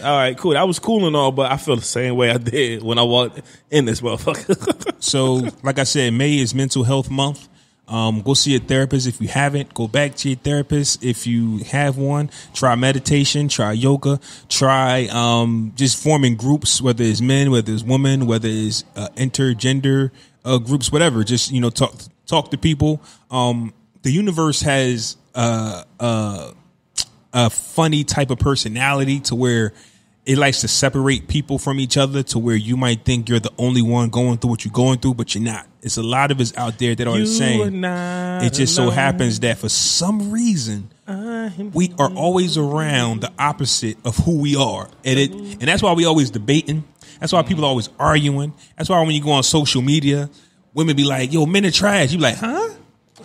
All right, cool. That was cool and all, but I feel the same way I did when I walked in this motherfucker. So, like I said, May is Mental Health Month. Go see a therapist if you haven't. Go back to your therapist if you have one. Try meditation. Try yoga. Try just forming groups, whether it's men, whether it's women, whether it's intergender groups, whatever. Just talk to people. The universe has a funny type of personality to where it likes to separate people from each other to where you might think you're the only one going through what you're going through, but you're not. It's a lot of us out there that are the same. It just so happens that for some reason we are always around the opposite of who we are. And that's why we always debating. That's why people are always arguing. That's why when you go on social media, women be like, yo, men are trash. You be like, huh?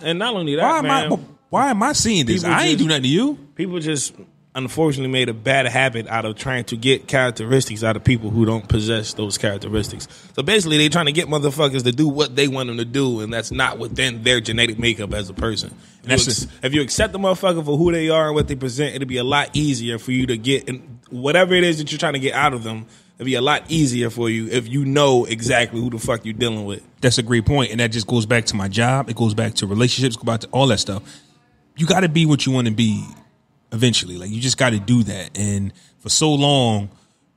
And not only that, why am I seeing this? I ain't do nothing to you. People just unfortunately made a bad habit out of trying to get characteristics out of people who don't possess those characteristics. So basically, they're trying to get motherfuckers to do what they want them to do, and that's not within their genetic makeup as a person. If you accept the motherfucker for who they are and what they present, it'll be a lot easier for you to get whatever it is that you're trying to get out of them. It'll be a lot easier for you if you know exactly who the fuck you're dealing with. That's a great point, and that just goes back to my job. It goes back to relationships, goes back to all that stuff. You got to be what you want to be eventually. Like, you just got to do that. And for so long,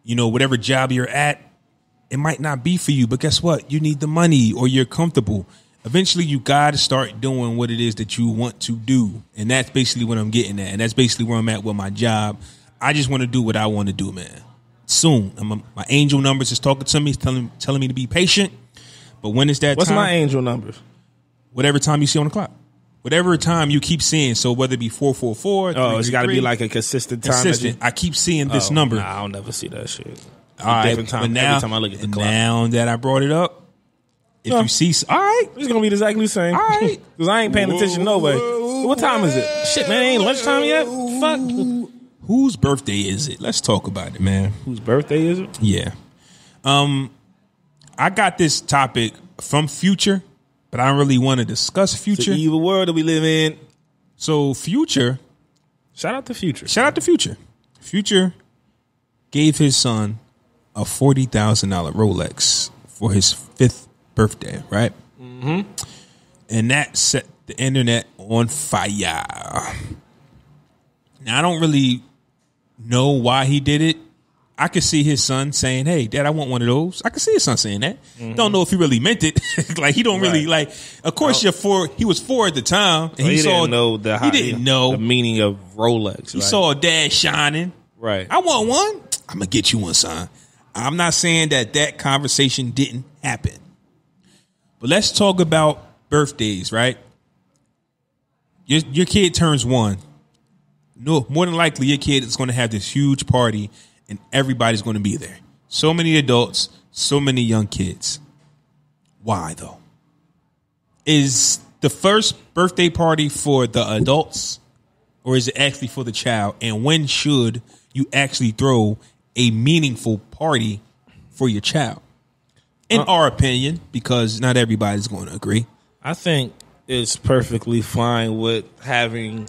whatever job you're at, it might not be for you. But guess what? You need the money or you're comfortable. Eventually, you got to start doing what it is that you want to do. And that's basically what I'm getting at. And that's basically where I'm at with my job. I just want to do what I want to do, man. Soon. My angel numbers is talking to me, telling me to be patient. But when is that What's time? my angel numbers? Whatever time you see on the clock. Whatever time you keep seeing. So whether it be 444. Oh, it's got to be like a consistent time. Consistent. I keep seeing this number. Nah, I'll never see that shit. All right. Different time, now, every time I look at the clock. Now that I brought it up, if you see, all right, it's gonna be exactly the same. All right, because I ain't paying attention no way. What time is it? Shit, man, it ain't lunchtime yet. Fuck. Whose birthday is it? Let's talk about it, man. Whose birthday is it? Yeah. I got this topic from Future, but I don't really want to discuss Future. It's the evil world that we live in. So Future, shout out to Future. Shout out to Future. Future gave his son a $40,000 Rolex for his 5th birthday, right? Mm-hmm. And that set the internet on fire. Now, I don't really know why he did it. I could see his son saying, hey, Dad, I want one of those. I could see his son saying that. Mm-hmm. Don't know if he really meant it. Like, he don't really, like, of course, he was 4 at the time. And he didn't know the meaning of Rolex. He saw Dad shining. Right. I want one. I'm going to get you one, son. I'm not saying that conversation didn't happen. But let's talk about birthdays, right? Your kid turns 1. No, more than likely your kid is going to have this huge party and everybody's going to be there. So many adults, so many young kids. Why, though? Is the first birthday party for the adults or is it actually for the child? And when should you actually throw a meaningful party for your child? In our opinion, because not everybody's going to agree. I think it's perfectly fine with having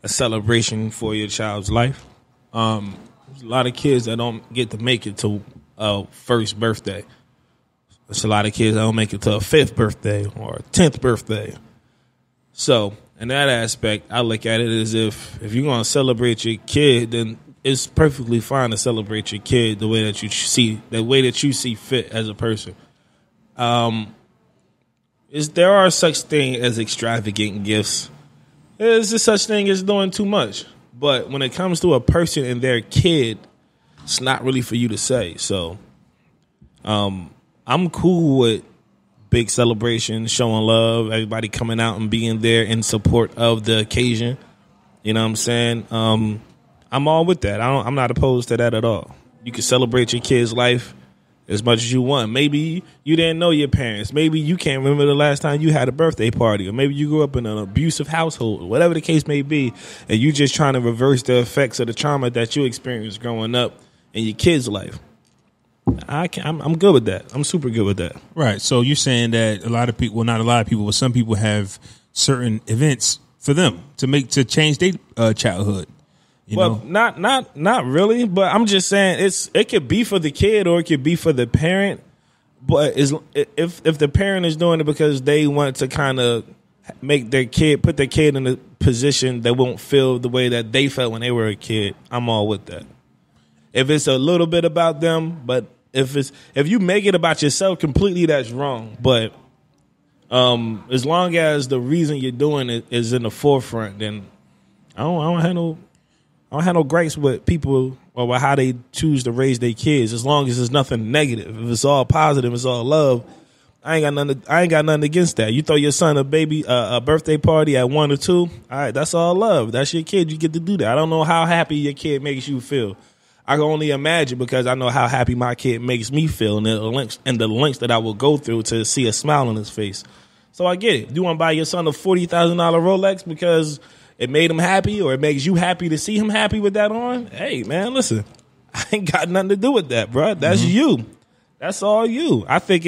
a celebration for your child's life. There's a lot of kids that don't get to make it to a first birthday. There's a lot of kids that don't make it to a 5th birthday or a 10th birthday. So, in that aspect, I look at it as if you're going to celebrate your kid, then it's perfectly fine to celebrate your kid the way that you see fit as a person. There are such thing as extravagant gifts. There's just such thing as doing too much. But when it comes to a person and their kid, it's not really for you to say. So, I'm cool with big celebrations, showing love, everybody coming out and being there in support of the occasion. You know what I'm saying? I'm all with that. I'm not opposed to that at all. You can celebrate your kid's life as much as you want. Maybe you didn't know your parents. Maybe you can't remember the last time you had a birthday party. Or maybe you grew up in an abusive household. Whatever the case may be. And you just trying to reverse the effects of the trauma that you experienced growing up in your kid's life. I'm good with that. I'm super good with that. Right. So you're saying that a lot of people, well, not a lot of people, but some people have certain events for them to change their childhood. You know? not really. But I'm just saying it could be for the kid or it could be for the parent. But if the parent is doing it because they want to kind of put their kid in a position that won't feel the way that they felt when they were a kid, I'm all with that. If it's a little bit about them, but if you make it about yourself completely, that's wrong. But as long as the reason you're doing it is in the forefront, then I don't have no gripes with people or with how they choose to raise their kids. As long as it's nothing negative, if it's all positive, it's all love. I ain't got nothing against that. You throw your son a birthday party at 1 or 2. All right, that's all love. That's your kid. You get to do that. I don't know how happy your kid makes you feel. I can only imagine because I know how happy my kid makes me feel and the lengths that I will go through to see a smile on his face. So I get it. You want to buy your son a $40,000 Rolex because it made him happy or it makes you happy to see him happy with that on? Hey, man, listen. I ain't got nothing to do with that, bro. That's you. That's all you. I think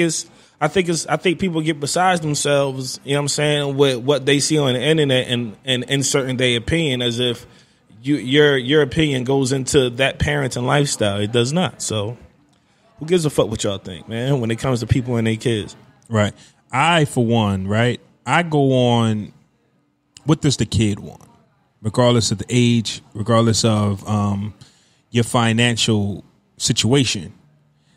people get besides themselves, you know what I'm saying, with what they see on the internet and inserting their opinion as if your opinion goes into that parenting lifestyle. It does not. So who gives a fuck what y'all think, man, when it comes to people and their kids? Right. I, for one, right, I go on, what does the kid want? Regardless of the age, regardless of your financial situation.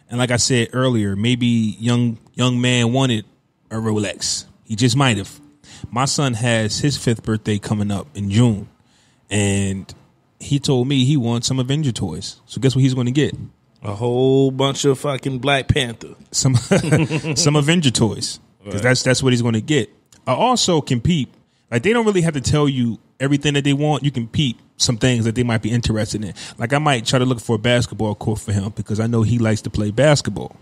And like I said earlier, maybe young man wanted a Rolex. He just might have. My son has his 5th birthday coming up in June. And he told me he wants some Avenger toys. So guess what he's going to get? A whole bunch of fucking Black Panther. Some Avenger toys. Because that's what he's going to get. I also can peep. Like, they don't really have to tell you everything that they want. You can peep some things that they might be interested in. Like, I might try to look for a basketball court for him because I know he likes to play basketball.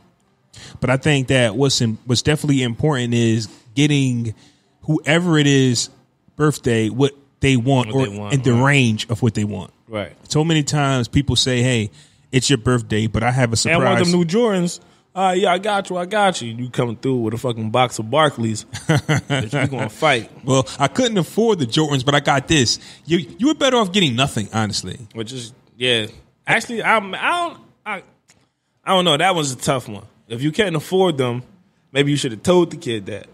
But I think that what's definitely important is getting whoever it is birthday what they want in the range of what they want. Right. So many times people say, hey, it's your birthday, but I have a surprise. And one of them new Jordans. Yeah, I got you. You coming through with a fucking box of Barclays that you going to fight. Well, I couldn't afford the Jordans, but I got this. You were better off getting nothing, honestly. Which is, yeah. Actually, I don't know. That was a tough one. If you can't afford them, maybe you should have told the kid that.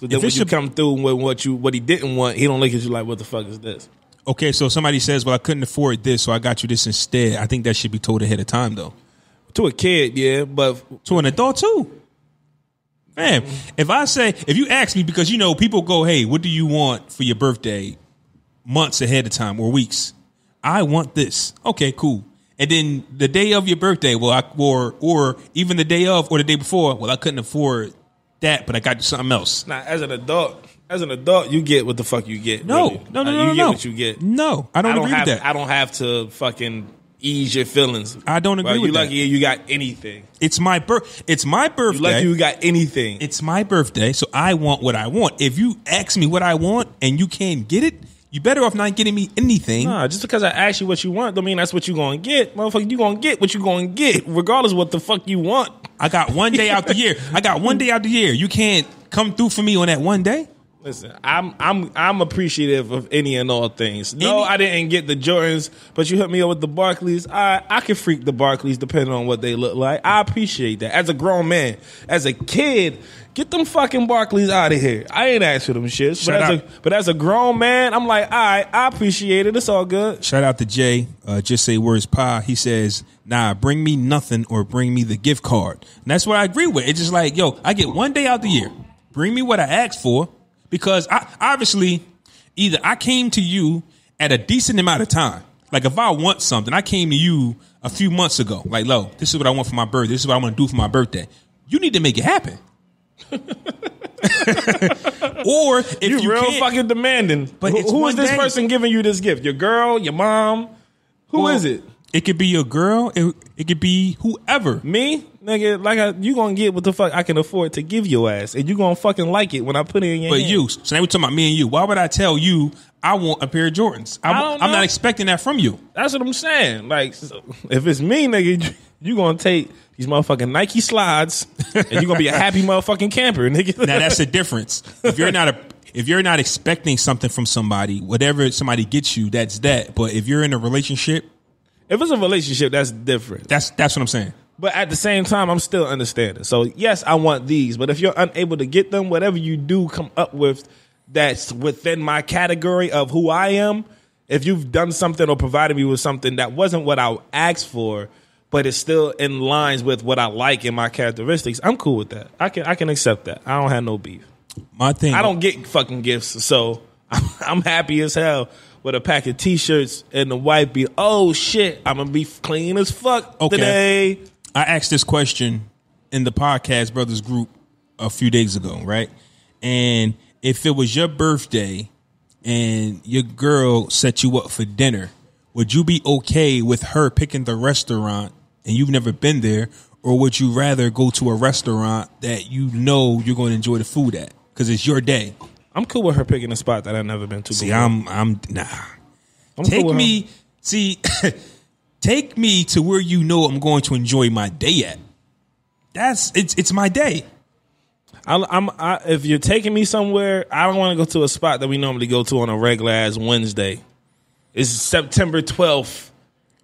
So then when you come through with what he didn't want, he don't look at you like, what the fuck is this? Okay, so somebody says, well, I couldn't afford this, so I got you this instead. I think that should be told ahead of time, though. To a kid, yeah, but to an adult too. Man, if you ask me, because you know people go, hey, what do you want for your birthday months ahead of time or weeks? I want this. Okay, cool. And then the day of your birthday, or even the day of or the day before, well, I couldn't afford that, but I got you something else. Now, as an adult, you get what the fuck you get. No, really. No. You get what you get. No, I don't agree with that. I don't have to fucking ease your feelings. I don't agree with that. You lucky you got anything. It's my birthday. You lucky you got anything. It's my birthday, so I want what I want. If you ask me what I want and you can't get it, you better off not getting me anything. Nah, just because I ask you what you want don't mean that's what you gonna get. Motherfucker, you gonna get what you gonna get, regardless of what the fuck you want. I got one day out the year. You can't come through for me on that one day. Listen, I'm appreciative of any and all things. No, I didn't get the Jordans, but you hooked me up with the Barclays. I can freak the Barclays depending on what they look like. I appreciate that. As a grown man, as a kid, get them fucking Barclays out of here. I ain't asked for them shits. But as a grown man, I'm like, all right, I appreciate it. It's all good. Shout out to Jay. Just say words pie. He says, nah, bring me nothing or bring me the gift card. And that's what I agree with. It's just like, yo, I get one day out the year. Bring me what I asked for. Because obviously, either I came to you at a decent amount of time. Like if I want something, I came to you a few months ago. Like, Lo, this is what I want for my birthday. This is what I want to do for my birthday. You need to make it happen. Or if you real can't, fucking demanding. But who is this person giving you this gift? Your girl? Your mom? Who is it? It could be your girl. It could be whoever. Me? Nigga, you gonna get what the fuck I can afford to give your ass. And you gonna fucking like it when I put it in your hand. But you, so now we're talking about me and you. Why would I tell you I want a pair of Jordans? I'm not expecting that from you. That's what I'm saying. Like, if it's me, nigga, you gonna take these motherfucking Nike slides and you gonna be a happy motherfucking camper, nigga. Now that's the difference. If if you're not expecting something from somebody, whatever somebody gets you, that's that. But if you're in a relationship, if it's a relationship, that's different. That's what I'm saying. But at the same time, I'm still understanding. So yes, I want these, but if you're unable to get them, whatever you do come up with that's within my category of who I am, if you've done something or provided me with something that wasn't what I asked for, but it's still in lines with what I like in my characteristics, I'm cool with that. I can accept that. I don't have no beef. My thing, I don't get fucking gifts, so I'm happy as hell with a pack of T-shirts and the wife be, oh shit, I'm gonna be clean as fuck today. I asked this question in the Podcast Brothers group a few days ago, right? And if it was your birthday and your girl set you up for dinner, would you be okay with her picking the restaurant and you've never been there, or would you rather go to a restaurant that you know you're going to enjoy the food at because it's your day? I'm cool with her picking a spot that I've never been to before. See, I'm nah. Take cool me, see, take me to where you know I'm going to enjoy my day at. It's my day. If you're taking me somewhere, I don't want to go to a spot that we normally go to on a regular ass Wednesday. It's September 12th,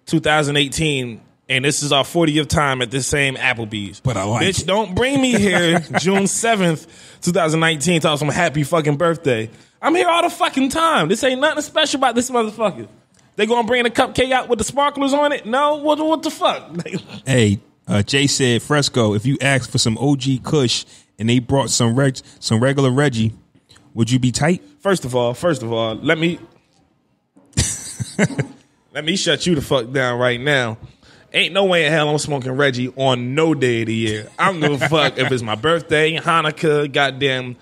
2018, and this is our 40th time at this same Applebee's. But I like Bitch, it. don't bring me here June 7th, 2019, talk some happy fucking birthday. I'm here all the fucking time. This ain't nothing special about this motherfucker. They gonna bring the cupcake out with the sparklers on it? No? What the fuck? Hey, Jay said, Fresco, if you asked for some OG Kush and they brought some regular Reggie, would you be tight? First of all, let me shut you the fuck down right now. Ain't no way in hell I'm smoking Reggie on no day of the year. I don't give a fuck if it's my birthday, Hanukkah, goddamn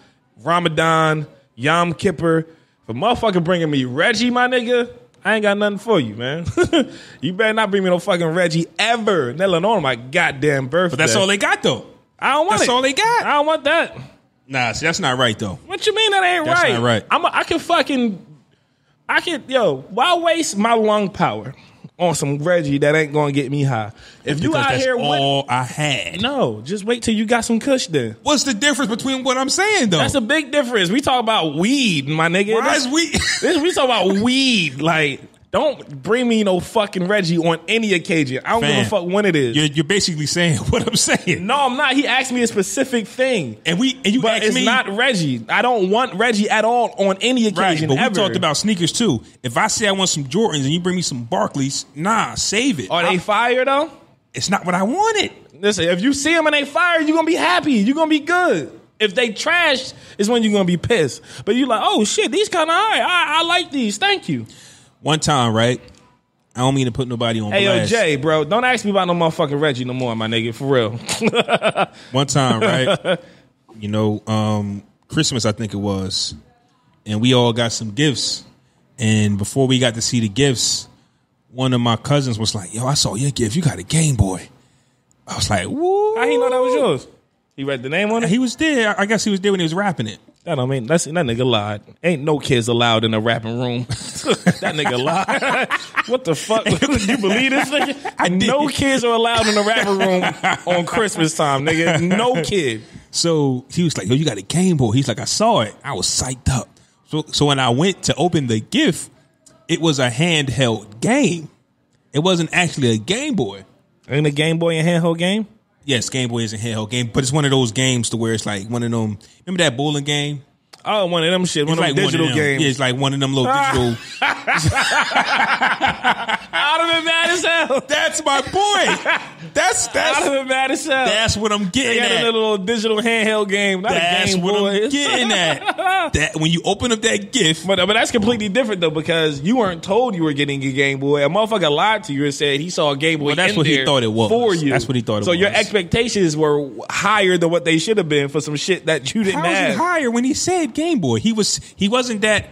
Ramadan, Yom Kippur. If a motherfucker bringing me Reggie, my nigga, I ain't got nothing for you, man. You better not bring me no fucking Reggie ever, let alone on my goddamn birthday. But that's all they got, though. I don't want That's all they got. I don't want that. Nah, see, that's not right, though. What you mean that ain't That's right? not right. Why waste my lung power on some Reggie that ain't gonna get me high? If you Because out that's here all I had. no, just wait till you got some kush then. What's the difference between what I'm saying, though? That's a big difference. We talk about weed, my nigga. Why is we? We talk about weed. Like, don't bring me no fucking Reggie on any occasion. I don't give a fuck when it is. You're basically saying what I'm saying. No, I'm not. He asked me a specific thing. And you But asked it's me, not Reggie. I don't want Reggie at all on any occasion right, but ever. we talked about sneakers too. If I say I want some Jordans and you bring me some Barclays, nah, save it. Are they fire though? It's not what I wanted. Listen, if you see them and they fire, you're gonna be happy. You're gonna be good. If they trash, is when you're gonna be pissed. But you like, oh shit, these kind of high. I like these. Thank you. One time, right? I don't mean to put nobody on Hey, yo, blast. Jay, bro, don't ask me about no motherfucking Reggie no more, my nigga, for real. One time, right? Christmas, I think it was, and we all got some gifts. And before we got to see the gifts, one of my cousins was like, yo, I saw your gift. You got a Game Boy. I was like, woo. How he know that was yours? He read the name on it? He was there. I guess he was there when he was rapping it. That don't mean that nigga lied. Ain't no kids allowed in the rapping room. That nigga lied. What the fuck? You believe this nigga? No kids are allowed in the rapping room on Christmas time, nigga. No kid. So he was like, yo, you got a Game Boy. He's like, I saw it. I was psyched up. So when I went to open the gift, it was a handheld game. It wasn't actually a Game Boy. Ain't a Game Boy a handheld game? Yes, Game Boy is a handheld game, but it's one of those games to where it's like one of them. Remember that bowling game? Oh, one of them shit. One of them digital games. Yeah, it's like one of them little digital. I'd have been mad as hell. That's my point. That's I'd have been mad as hell. That's what I'm They getting got at. a little digital handheld game. Not That's a Game what Boy. I'm getting at. That when you open up that gift, But that's completely different though, because you weren't told you were getting a Game Boy. A motherfucker lied to you and said he saw a Game Boy. Well, that's in what he there thought it was. for you. That's what he thought it So your was. expectations were higher than what they should have been for some shit that you didn't how is have. it higher when he said Game Boy? He wasn't that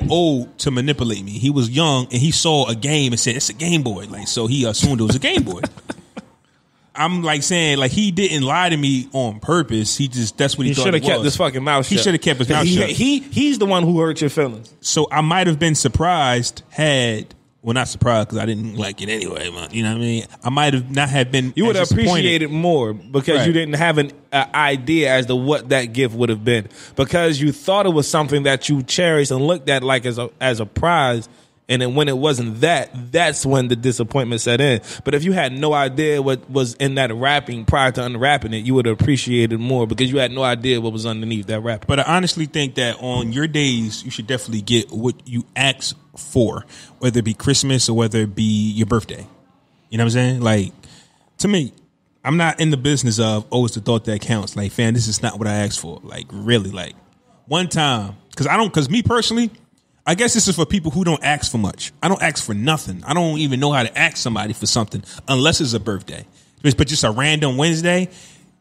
old to manipulate me. He was young and he saw a game and said it's a Game Boy. Like, so he assumed it was a Game Boy. I'm like saying, like, he didn't lie to me on purpose. That's what he thought. He should have it kept was. his fucking mouth shut. He should have kept his mouth shut. He's the one who hurt your feelings. So I might have been surprised had Well, not surprised because I didn't like it anyway. You know what I mean? I might have not have been. You would appreciate it more because you didn't have an idea as to what that gift would have been, because you thought it was something that you cherished and looked at like as a prize. And then when it wasn't that's when the disappointment set in. But if you had no idea what was in that wrapping prior to unwrapping it, you would appreciate it more because you had no idea what was underneath that wrapping. But I honestly think that on your days, you should definitely get what you ask for, whether it be Christmas or whether it be your birthday. You know what I'm saying? Like, to me, I'm not in the business of, it's the thought that counts. Like, fam, this is not what I asked for. Like, really, like, one time. Because me personally, I guess this is for people who don't ask for much. I don't ask for nothing. I don't even know how to ask somebody for something unless it's a birthday. But just a random Wednesday,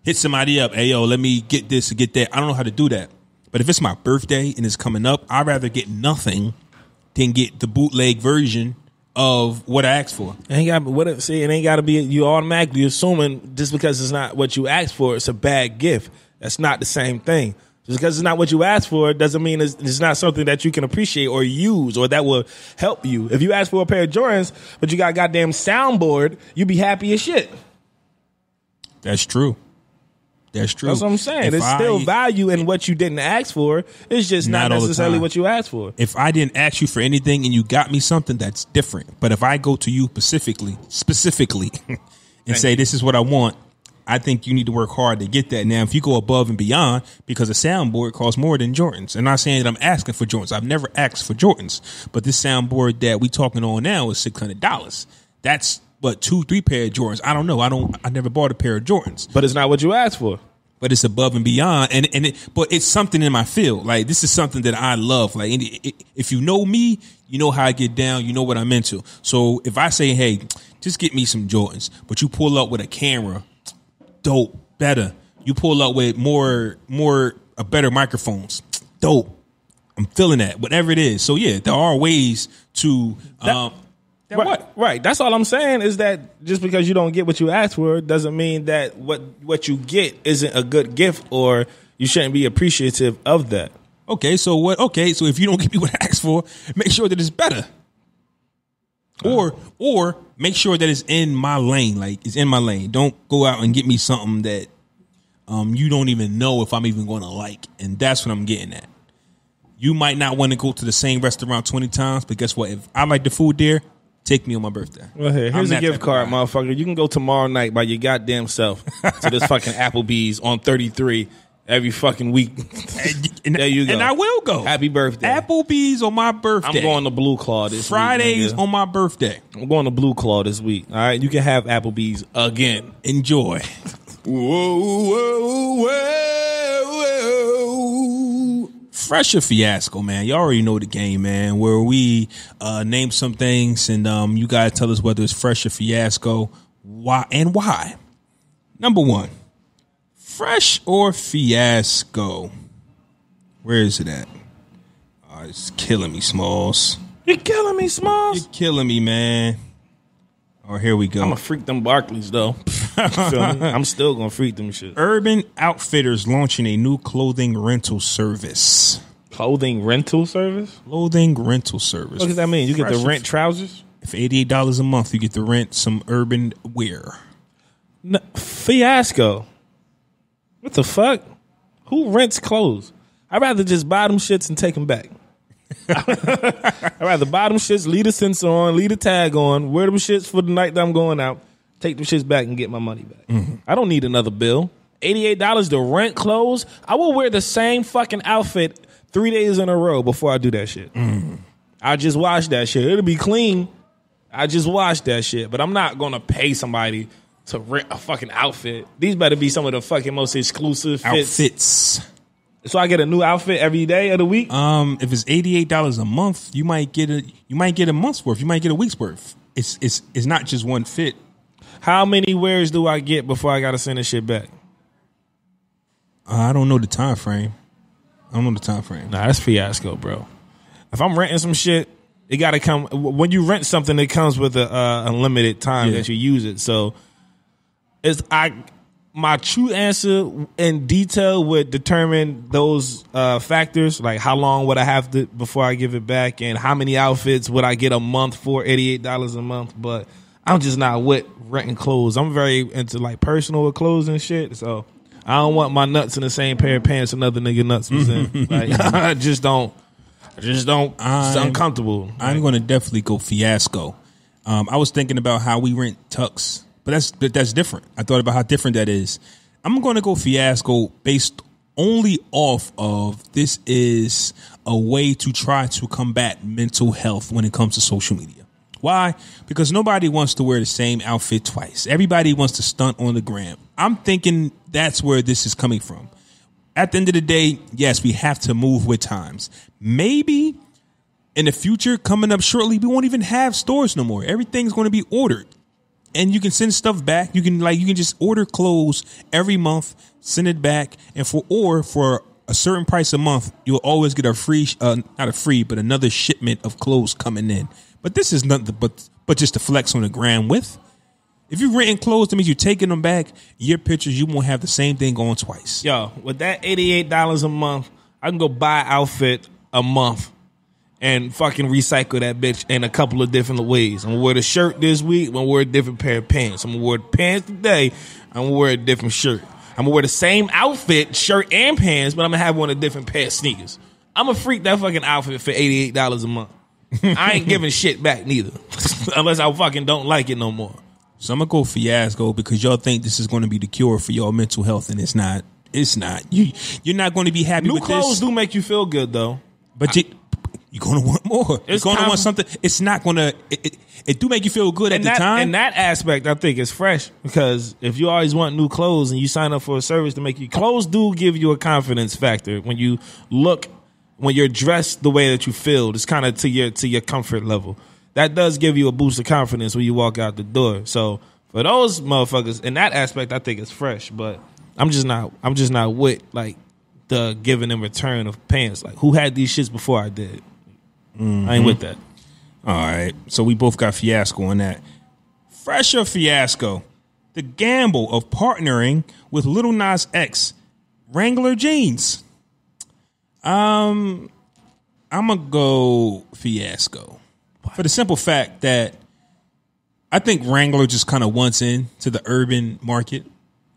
hit somebody up. Hey, yo, let me get this or get that. I don't know how to do that. But if it's my birthday and it's coming up, I'd rather get nothing than get the bootleg version of what I asked for. It ain't got to be, you automatically assuming just because it's not what you asked for, it's a bad gift. That's not the same thing. Just because it's not what you asked for doesn't mean it's not something that you can appreciate or use or that will help you. If you ask for a pair of Jordans, but you got a goddamn soundboard, you be happy as shit. That's true. That's true. That's what I'm saying. There's still value in what you didn't ask for. It's just not necessarily what you asked for. If I didn't ask you for anything and you got me something, that's different. But if I go to you specifically and say, this is what I want, I think you need to work hard to get that. Now, if you go above and beyond, because a soundboard costs more than Jordans. I'm not saying that I'm asking for Jordans. I've never asked for Jordans. But this soundboard that we talking on now is $600. That's, 2-3 pair of Jordans. I don't know. I never bought a pair of Jordans. But it's not what you asked for. But it's above and beyond. But it's something in my field. Like, this is something that I love. Like, if you know me, you know how I get down. You know what I'm into. So if I say, hey, just get me some Jordans, but you pull up with a camera, dope, better. You pull up with better microphones, dope. I'm feeling that, whatever it is. So yeah, there are ways to right. That's all I'm saying is that just because you don't get what you asked for doesn't mean that what you get isn't a good gift or you shouldn't be appreciative of that. Okay, so what? Okay, so if you don't give me what I asked for, make sure that it's better. Or make sure that it's in my lane. Like, it's in my lane. Don't go out and get me something that you don't even know if I'm even going to like. And that's what I'm getting at. You might not want to go to the same restaurant 20 times, but guess what? If I like the food there, take me on my birthday. Well, here's a gift card, motherfucker. You can go tomorrow night by your goddamn self to this fucking Applebee's on 33 every fucking week. There you go. And I will go. Happy birthday. Applebee's on my birthday. I'm going to Blue Claw this Fridays week. on my birthday. I'm going to Blue Claw this week. All right, you can have Applebee's again. Enjoy. Whoa, whoa, whoa. Fresh or Fiasco, man. You already know the game, man, where we name some things and you guys tell us whether it's fresh or fiasco, why and why. Number one, fresh or fiasco? Where is it at? Oh, it's killing me, Smalls. You're killing me, Smalls. You're killing me, man. Oh, here we go. I'm going to freak them Barclays, though. Feel me? I'm still going to freak them shit. Urban Outfitters launching a new clothing rental service. Clothing rental service? Clothing rental service. What does that mean? You get to rent trousers? For $88 a month, you get to rent some urban wear. No, fiasco. What the fuck? Who rents clothes? I'd rather just buy them shits and take them back. I'd rather buy them shits, leave the sensor on, leave the tag on, wear them shits for the night that I'm going out, take them shits back and get my money back. Mm-hmm. I don't need another bill. $88 to rent clothes? I will wear the same fucking outfit 3 days in a row before I do that shit. Mm-hmm. I just wash that shit. It'll be clean. I just wash that shit. But I'm not going to pay somebody to rent a fucking outfit. These better be some of the fucking most exclusive outfits. So I get a new outfit every day of the week? If it's $88 a month, you might get a month's worth. You might get a week's worth. It's not just one fit. How many wears do I get before I got to send this shit back? I don't know the time frame. Nah, that's fiasco, bro. If I'm renting some shit, it got to come. When you rent something, it comes with a unlimited time that you use it. So my true answer in detail would determine those factors, like how long would I have to before I give it back, and how many outfits would I get a month for $88 a month. But I'm just not with renting clothes. I'm very into like personal with clothes and shit, so I don't want my nuts in the same pair of pants another nigga nuts was in. Like I just don't. It's uncomfortable. I'm going to definitely go Fiasco. I was thinking about how we rent Tux, but that's different. I thought about how different that is. I'm going to go Fiasco based only off of this is a way to try to combat mental health when it comes to social media. Why? Because nobody wants to wear the same outfit twice. Everybody wants to stunt on the gram. I'm thinking that's where this is coming from. At the end of the day, yes, we have to move with times. Maybe in the future, coming up shortly, we won't even have stores no more. Everything's going to be ordered. And you can send stuff back. You can just order clothes every month, send it back, and for a certain price a month, you'll always get a free, not a free, but another shipment of clothes coming in. But this is nothing but just to flex on the gram with. If you're renting clothes, that means you're taking them back. Your pictures, you won't have the same thing going twice. Yo, with that $88 a month, I can go buy an outfit a month and fucking recycle that bitch in a couple of different ways. I'm gonna wear the shirt this week. I'm gonna wear a different pair of pants. I'm gonna wear the pants today. I'm gonna wear a different shirt. I'm gonna wear the same outfit, shirt and pants, but I'm gonna have one a different pair of sneakers. I'm gonna freak that fucking outfit for $88 a month. I ain't giving shit back neither, unless I fucking don't like it no more. So I'm gonna go Fiasco because y'all think this is going to be the cure for your mental health, and it's not. It's not. You're not going to be happy with this. New clothes do make you feel good though, but you're going to want more. You're going to want something. It's not going to. It do make you feel good at the time. In that aspect, I think it's fresh because if you always want new clothes and you sign up for a service to make you clothes, do give you a confidence factor when you look, when you're dressed the way that you feel. It's kind of to your comfort level. That does give you a boost of confidence when you walk out the door. So for those motherfuckers, in that aspect, I think it's fresh. But I'm just not with like the giving in return of pants. Like who had these shits before I did? Mm-hmm. I ain't with that. All right, so we both got Fiasco on that. Fresh or Fiasco? The gamble of partnering with Lil Nas X, Wrangler Jeans. I'm gonna go Fiasco. For the simple fact that I think Wrangler just kind of wants in to the urban market.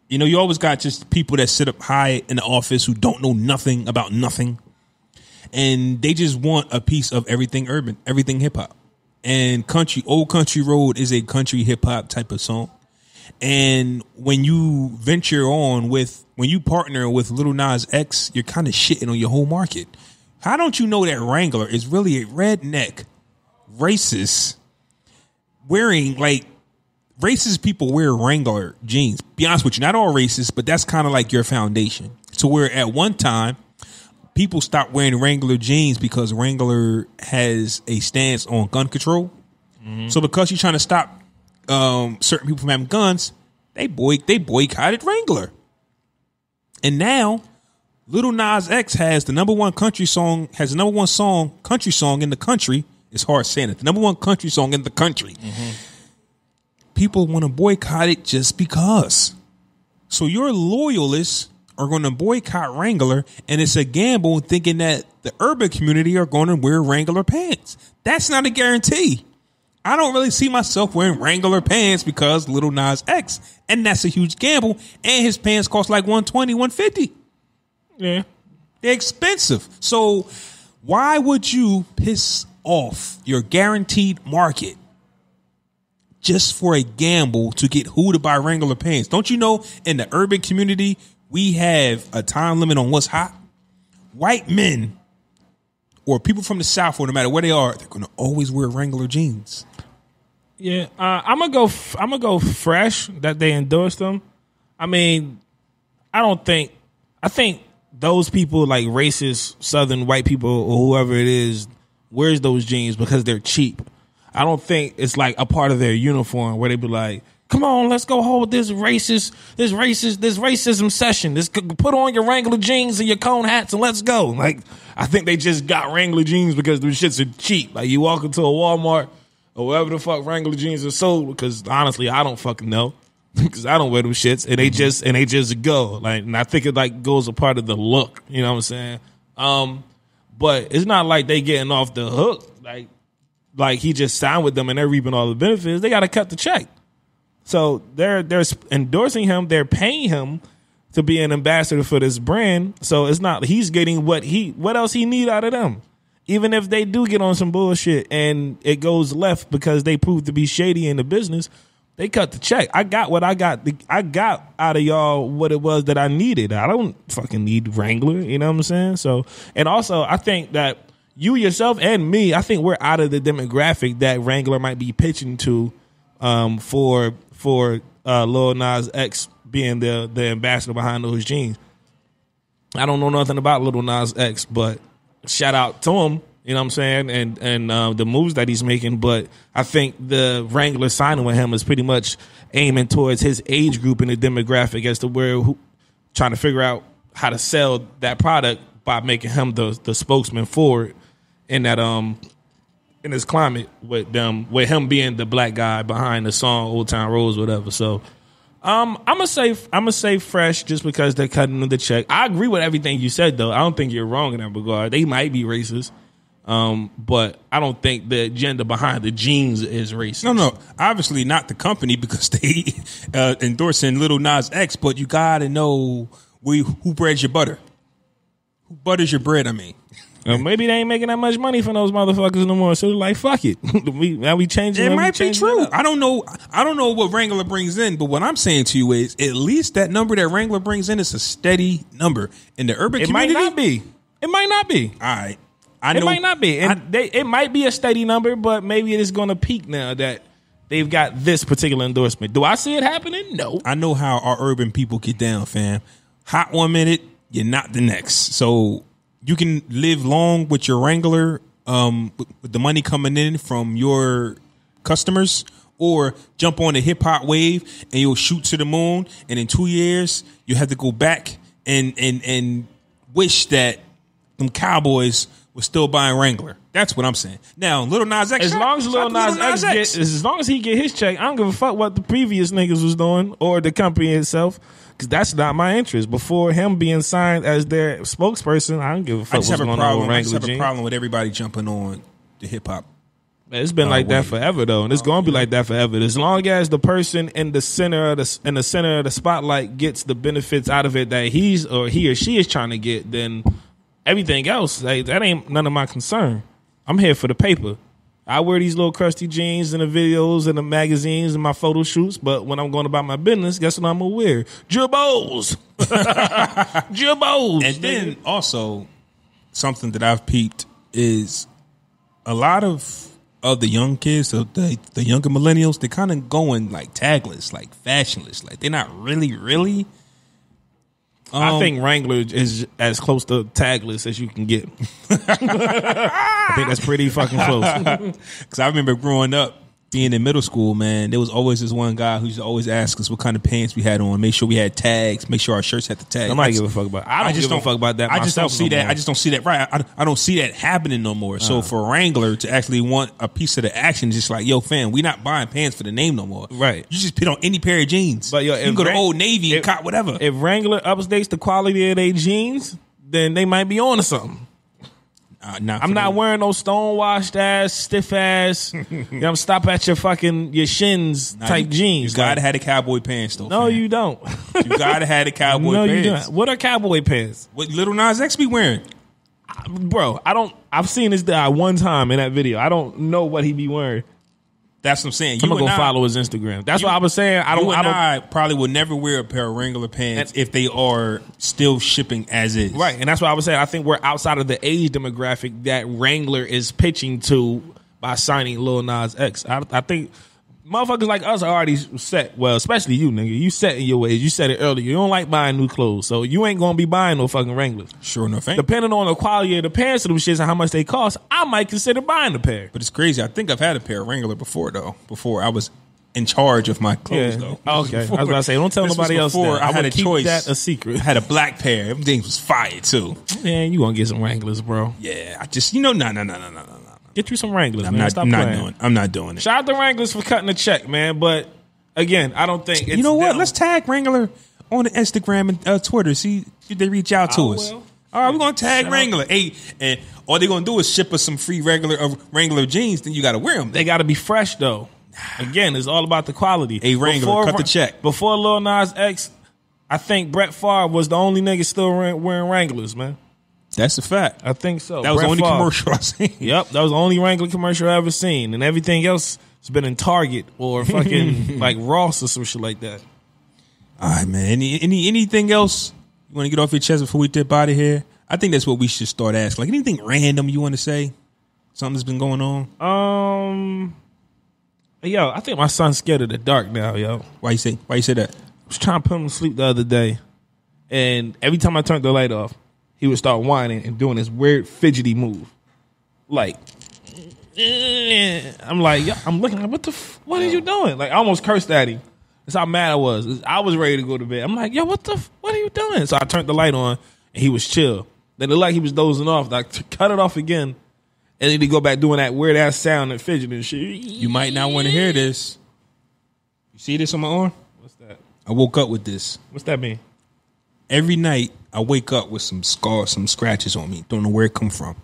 You know, you always got just people that sit up high in the office who don't know nothing about nothing. And they just want a piece of everything urban, everything hip hop. And Old Country Road is a country hip hop type of song. And when you when you partner with Lil Nas X, you're kind of shitting on your whole market. How don't you know that Wrangler is really a redneck racist wearing like racist people wear Wrangler jeans? Be honest with you, not all racist, but that's kind of like your foundation. So where at one time people stopped wearing Wrangler jeans because Wrangler has a stance on gun control. Mm-hmm. So because you're trying to stop certain people from having guns, they boycotted Wrangler. And now Lil Nas X has the number one country song in the country. It's hard saying it. The number one country song in the country. Mm-hmm. People want to boycott it just because. So your loyalists are going to boycott Wrangler, and it's a gamble thinking that the urban community are going to wear Wrangler pants. That's not a guarantee. I don't really see myself wearing Wrangler pants because Lil Nas X, and that's a huge gamble, and his pants cost like $120, $150. Yeah. They're expensive. So why would you piss off your guaranteed market just for a gamble to get who to buy Wrangler pants? Don't you know in the urban community, we have a time limit on what's hot? White men or people from the South, or no matter where they are, they're going to always wear Wrangler jeans. Yeah, I'm gonna go fresh that they endorsed them. I mean, I think those people like racist Southern white people or whoever it is wears those jeans because they're cheap. I don't think it's like a part of their uniform where they be like, come on, let's go hold this racism session. Put on your Wrangler jeans and your cone hats and let's go. Like, I think they just got Wrangler jeans because those shits are cheap. Like, you walk into a Walmart or wherever the fuck Wrangler jeans are sold, because honestly, I don't fucking know. because I don't wear them shits, and they just go like, and I think it like goes a part of the look. You know what I'm saying? But it's not like they getting off the hook. Like he just signed with them and they're reaping all the benefits. They got to cut the check. So they're endorsing him. They're paying him to be an ambassador for this brand. So it's not he's getting what else he need out of them. Even if they do get on some bullshit and it goes left because they prove to be shady in the business, they cut the check. I got what I got. I got out of y'all what it was that I needed. I don't fucking need Wrangler. You know what I'm saying? So, and also I think that you yourself and me, I think we're out of the demographic that Wrangler might be pitching to for Lil Nas X being the ambassador behind those jeans. I don't know nothing about Lil Nas X, but shout out to him, you know what I'm saying, and the moves that he's making. But I think the Wrangler signing with him is pretty much aiming towards his age group and the demographic as to trying to figure out how to sell that product by making him the spokesman for it in that in this climate with him being the black guy behind the song Old Town Roads, whatever. So I'm gonna say Fresh just because they're cutting the check. I agree with everything you said though. I don't think you're wrong in that regard. They might be racist, but I don't think the agenda behind the jeans is racist. No, obviously not the company because they endorsing Lil Nas X. But you gotta know who breads your butter. Who butters your bread? I mean. Maybe they ain't making that much money from those motherfuckers no more. So they're like, fuck it. we changing. It might be true. I don't know what Wrangler brings in, but what I'm saying to you is at least that number that Wrangler brings in is a steady number in the urban community. It might not be. All right. I know. It might not be. And it might be a steady number, but maybe it is going to peak now that they've got this particular endorsement. Do I see it happening? No. I know how our urban people get down, fam. Hot 1 minute, you're not the next. So you can live long with your Wrangler, with the money coming in from your customers, or jump on the hip hop wave and you'll shoot to the moon. And in 2 years, you have to go back and wish that them cowboys were still buying Wrangler. That's what I'm saying. Now, Lil Nas X, as long as Lil Nas X as long as he get his check, I don't give a fuck what the previous niggas was doing or the company itself. Because that's not my interest. Before him being signed as their spokesperson, I don't give a fuck what's going on with Wrangler Jeans. I just have a problem with everybody jumping on the hip hop. It's been like that forever, though, and it's going to be like that forever. As long as the person in the center of the spotlight gets the benefits out of it that he or she is trying to get, then everything else that ain't none of my concern. I'm here for the paper. I wear these little crusty jeans in the videos and the magazines and my photo shoots, but when I'm going about my business, guess what I'm going to wear? Jabos. Jabos. And then also, something that I've peeped is a lot of the young kids, the younger millennials, they're kind of going like tagless, like fashionless. Like they're not really. I think Wrangler is as close to tagless as you can get. I think that's pretty fucking close. Because I remember growing up, being in middle school, man, there was always this one guy who used to always ask us what kind of pants we had on, make sure we had tags, make sure our shirts had the tags. I might give a fuck about it. I don't give a fuck about that. I just don't see that. I just don't see that. Right. I don't see that happening no more. So for Wrangler to actually want a piece of the action, just like, yo, fam, we not buying pants for the name no more. Right. You just put on any pair of jeans. But yo, you can go to Old Navy and cop whatever. If Wrangler updates the quality of their jeans, then they might be on to something. I'm not wearing no stonewashed ass, stiff ass. I'm stop at your shins type jeans. You gotta have the cowboy pants though. No, you don't. You gotta have the cowboy pants. You don't. What are cowboy pants? What Lil Nas X be wearing? Bro, I've seen this guy one time in that video. I don't know what he be wearing. That's what I'm saying. I'm gonna go follow his Instagram. That's what I was saying. I probably would never wear a pair of Wrangler pants if they are still shipping as is. Right, and that's what I was saying. I think we're outside of the age demographic that Wrangler is pitching to by signing Lil Nas X. I think motherfuckers like us are already set. Well, especially you, nigga. You set in your ways. You said it earlier. You don't like buying new clothes, so you ain't gonna be buying no fucking Wranglers. Sure enough, ain't. Depending on the quality of the pants of them shits and how much they cost, I might consider buying a pair. But it's crazy. I think I've had a pair of Wrangler before, though. Before I was in charge of my clothes, though. Okay. I was about to say, don't tell nobody else that. I had a choice. Keep that a secret. I had a black pair. Everything was fire, too. Man, you gonna get some Wranglers, bro. Yeah, I just, no. Get you some Wranglers, I'm not doing it. Shout out to Wranglers for cutting the check, man. But Again, I don't think it's You know what? them. Let's tag Wrangler on the Instagram and Twitter. See if they reach out to us. will. All right, we're gonna tag Wrangler. Hey, and all they're gonna do is ship us some free Wrangler jeans. Then you gotta wear them. They got to be fresh though. Again, it's all about the quality. Hey, Wrangler, cut the check. Before Lil Nas X, I think Brett Favre was the only nigga still wearing Wranglers, man. That's a fact. I think so. That was Brett the only Favre. commercial I seen. Yep, that was the only Wrangler commercial I ever seen, and everything else has been in Target or fucking like Ross or some shit like that. All right, man. Anything else you want to get off your chest before we dip out of here? I think that's what we should start asking. Like anything random you want to say? Something that's been going on? Yo, I think my son's scared of the dark now, yo. Why you say that? I was trying to put him to sleep the other day, and every time I turned the light off, he would start whining and doing this weird fidgety move. Like, I'm like, yo, I'm looking like, what are you doing? Like, I almost cursed at him. That's how mad I was. I was ready to go to bed. I'm like, yo, what are you doing? So I turned the light on, and he was chill. Then it looked like he was dozing off. I cut it off again, and then he go back doing that weird ass sound and fidgeting and shit. You might not want to hear this. You see this on my arm? What's that? I woke up with this. What's that mean? Every night I wake up with some scars, some scratches on me. Don't know where it come from.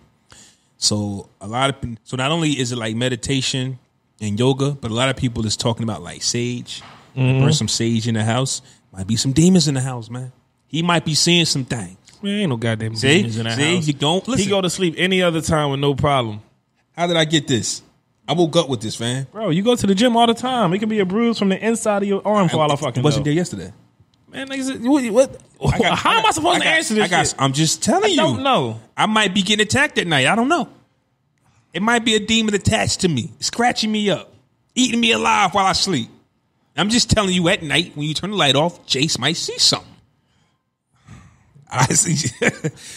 So not only is it like meditation and yoga, but a lot of people is talking about like sage. Burn some sage in the house. Might be some demons in the house, man. He might be seeing some things. Man, ain't no goddamn demons in that house. You don't listen. He go to sleep any other time with no problem. How did I get this? I woke up with this, man. Bro, you go to the gym all the time. It can be a bruise from the inside of your arm for all I fucking wasn't know. there yesterday. Man, niggas, what? How am I supposed to answer this shit? I'm just telling you. I don't know. I might be getting attacked at night. I don't know. It might be a demon attached to me, scratching me up, eating me alive while I sleep. I'm just telling you, at night when you turn the light off, Jace might see something. I see.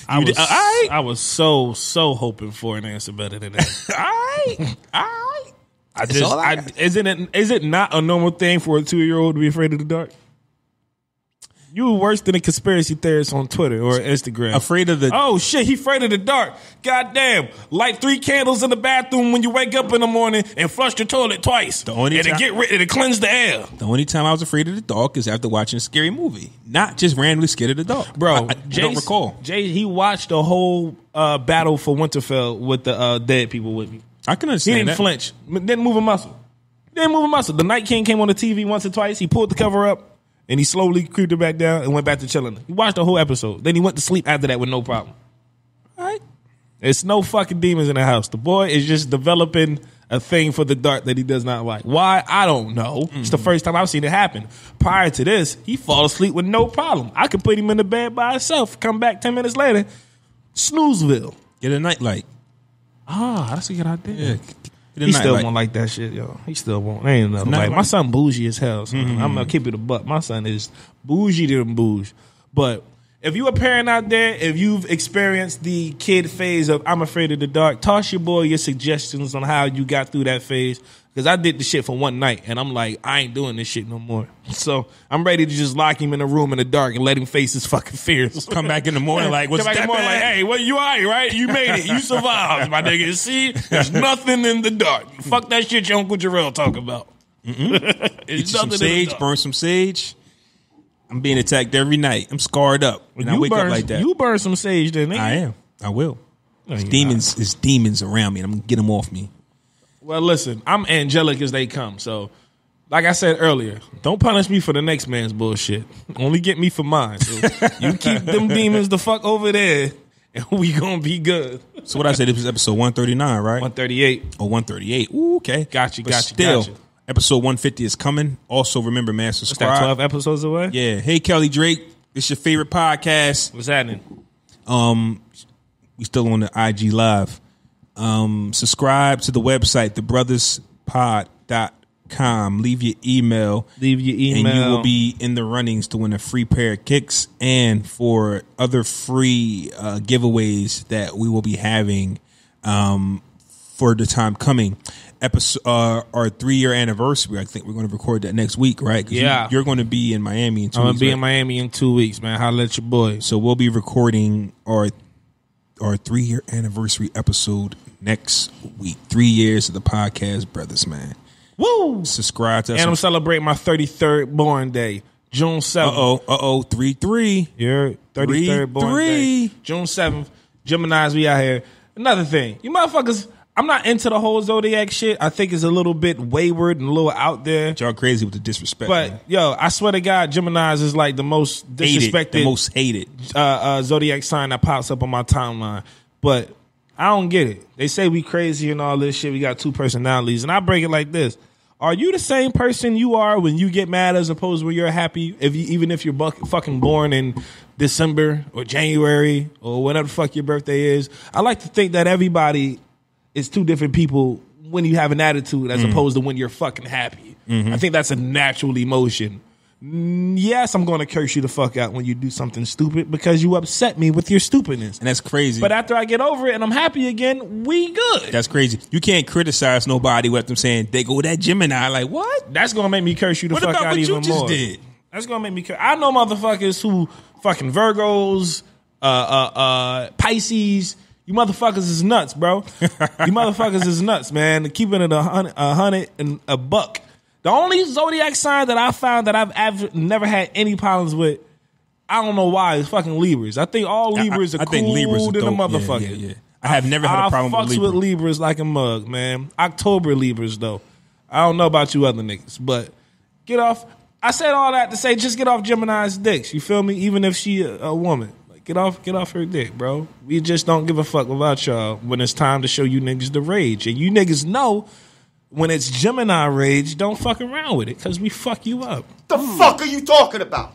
I was so hoping for an answer better than that. all right. Is it not a normal thing for a 2-year-old to be afraid of the dark? You were worse than a conspiracy theorist on Twitter or Instagram. Afraid of the... Oh, shit, he afraid of the dark. Goddamn. Light 3 candles in the bathroom when you wake up in the morning and flush the toilet twice. It'll cleanse the air. The only time I was afraid of the dark is after watching a scary movie. Not just randomly scared of the dark. Bro, I don't recall. He watched the whole battle for Winterfell with the dead people with me. I can understand He didn't flinch. Didn't move a muscle. The Night King came on the TV once or twice. He pulled the cover up. And he slowly creeped it back down and went back to chilling. He watched the whole episode. Then he went to sleep after that with no problem. All right. It's no fucking demons in the house. The boy is just developing a thing for the dark that he does not like. Why? I don't know. It's the first time I've seen it happen. Prior to this, he fall asleep with no problem. I could put him in the bed by himself, come back 10 minutes later, snoozeville. Get a nightlight. That's a good idea. Yeah. He still won't like that shit, yo. He still won't. There ain't nothing like. My son bougie as hell. So I'm gonna keep it a buck. My son is bougie to them bougie. But if you a parent out there, if you've experienced the kid phase of I'm afraid of the dark, toss your boy your suggestions on how you got through that phase. Because I did the shit for one night, and I'm like, I ain't doing this shit no more. So I'm ready to just lock him in a room in the dark and let him face his fucking fears. Come back in the morning like, what's that? Like, hey, well, you all right? You made it. You survived, my nigga. See, there's nothing in the dark. Fuck that shit your Uncle Jarrell talk about. Eat some sage, burn some sage. I'm being attacked every night. I'm scarred up. And I wake up like that. You burn some sage, then, nigga. I am. I will. There's demons around me, and I'm gonna get them off me. Well, listen, I'm angelic as they come. So, like I said earlier, don't punish me for the next man's bullshit. Only get me for mine. So you keep them demons the fuck over there, and we gonna be good. So what I said, it was episode 139, right? 138. Oh, 138. Ooh, okay. Got you. Episode 150 is coming. Also, remember, man, subscribe. What's that, 12 episodes away? Yeah. Hey, Kelly Drake. It's your favorite podcast. What's happening? We still on the IG Live. Subscribe to the website, thebrothersPod.com. Leave your email. And you will be in the runnings to win a free pair of kicks and for other free giveaways that we will be having for the time coming. Episode our 3-year anniversary. I think we're going to record that next week, right? Yeah. You're going to be in Miami in 2 weeks. I'm going to be in Miami in 2 weeks, man. Holla at your boy. So we'll be recording our 3-year anniversary episode next week. 3 years of the podcast, brothers, man. Woo! Subscribe to us. And I'm celebrating my 33rd born day. June 7th. 3-3. Your 33rd born day. June 7th. Geminis, we out here. Another thing. You motherfuckers, I'm not into the whole Zodiac shit. I think it's a little bit wayward and a little out there. Y'all crazy with the disrespect. But, man. yo, I swear to God, Geminis is like the most disrespected. The most hated. Zodiac sign that pops up on my timeline. But I don't get it. They say we crazy and all this shit. We got two personalities. And I break it like this. Are you the same person you are when you get mad as opposed to when you're happy? Even if you're fucking born in December or January or whatever the fuck your birthday is. I like to think that everybody is two different people when you have an attitude as opposed to when you're fucking happy. I think that's a natural emotion. Yes, I'm going to curse you the fuck out when you do something stupid because you upset me with your stupidness. And that's crazy. But after I get over it and I'm happy again, we good. That's crazy. You can't criticize nobody with them saying they go that Gemini. Like, what? That's going to make me curse you the fuck out even more. What about what you just did? That's going to make me curse. I know motherfuckers who fucking Virgos, Pisces. You motherfuckers is nuts, bro. You motherfuckers is nuts, man. Keeping it 100 and a buck. The only zodiac sign that I found that I've never had any problems with, I don't know why, is fucking Libras. I think all Libras are cool Libras than a motherfucker. Yeah. I have never had a problem with Libras. I fucks with Libras like a mug, man. October Libras, though. I don't know about you other niggas, but get off. I said all that to say just get off Gemini's dicks. You feel me? Even if she a woman. Get off her dick, bro. We just don't give a fuck about y'all when it's time to show you niggas the rage. And you niggas know when it's Gemini rage, don't fuck around with it because we fuck you up. The fuck are you talking about?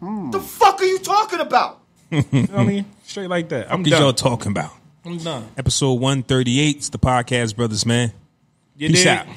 The fuck are you talking about? You know what I mean? Straight like that. I'm done. done. Y'all talking about? I'm done. Episode 138. It's the Podcast Brothers, man. You Peace did. out.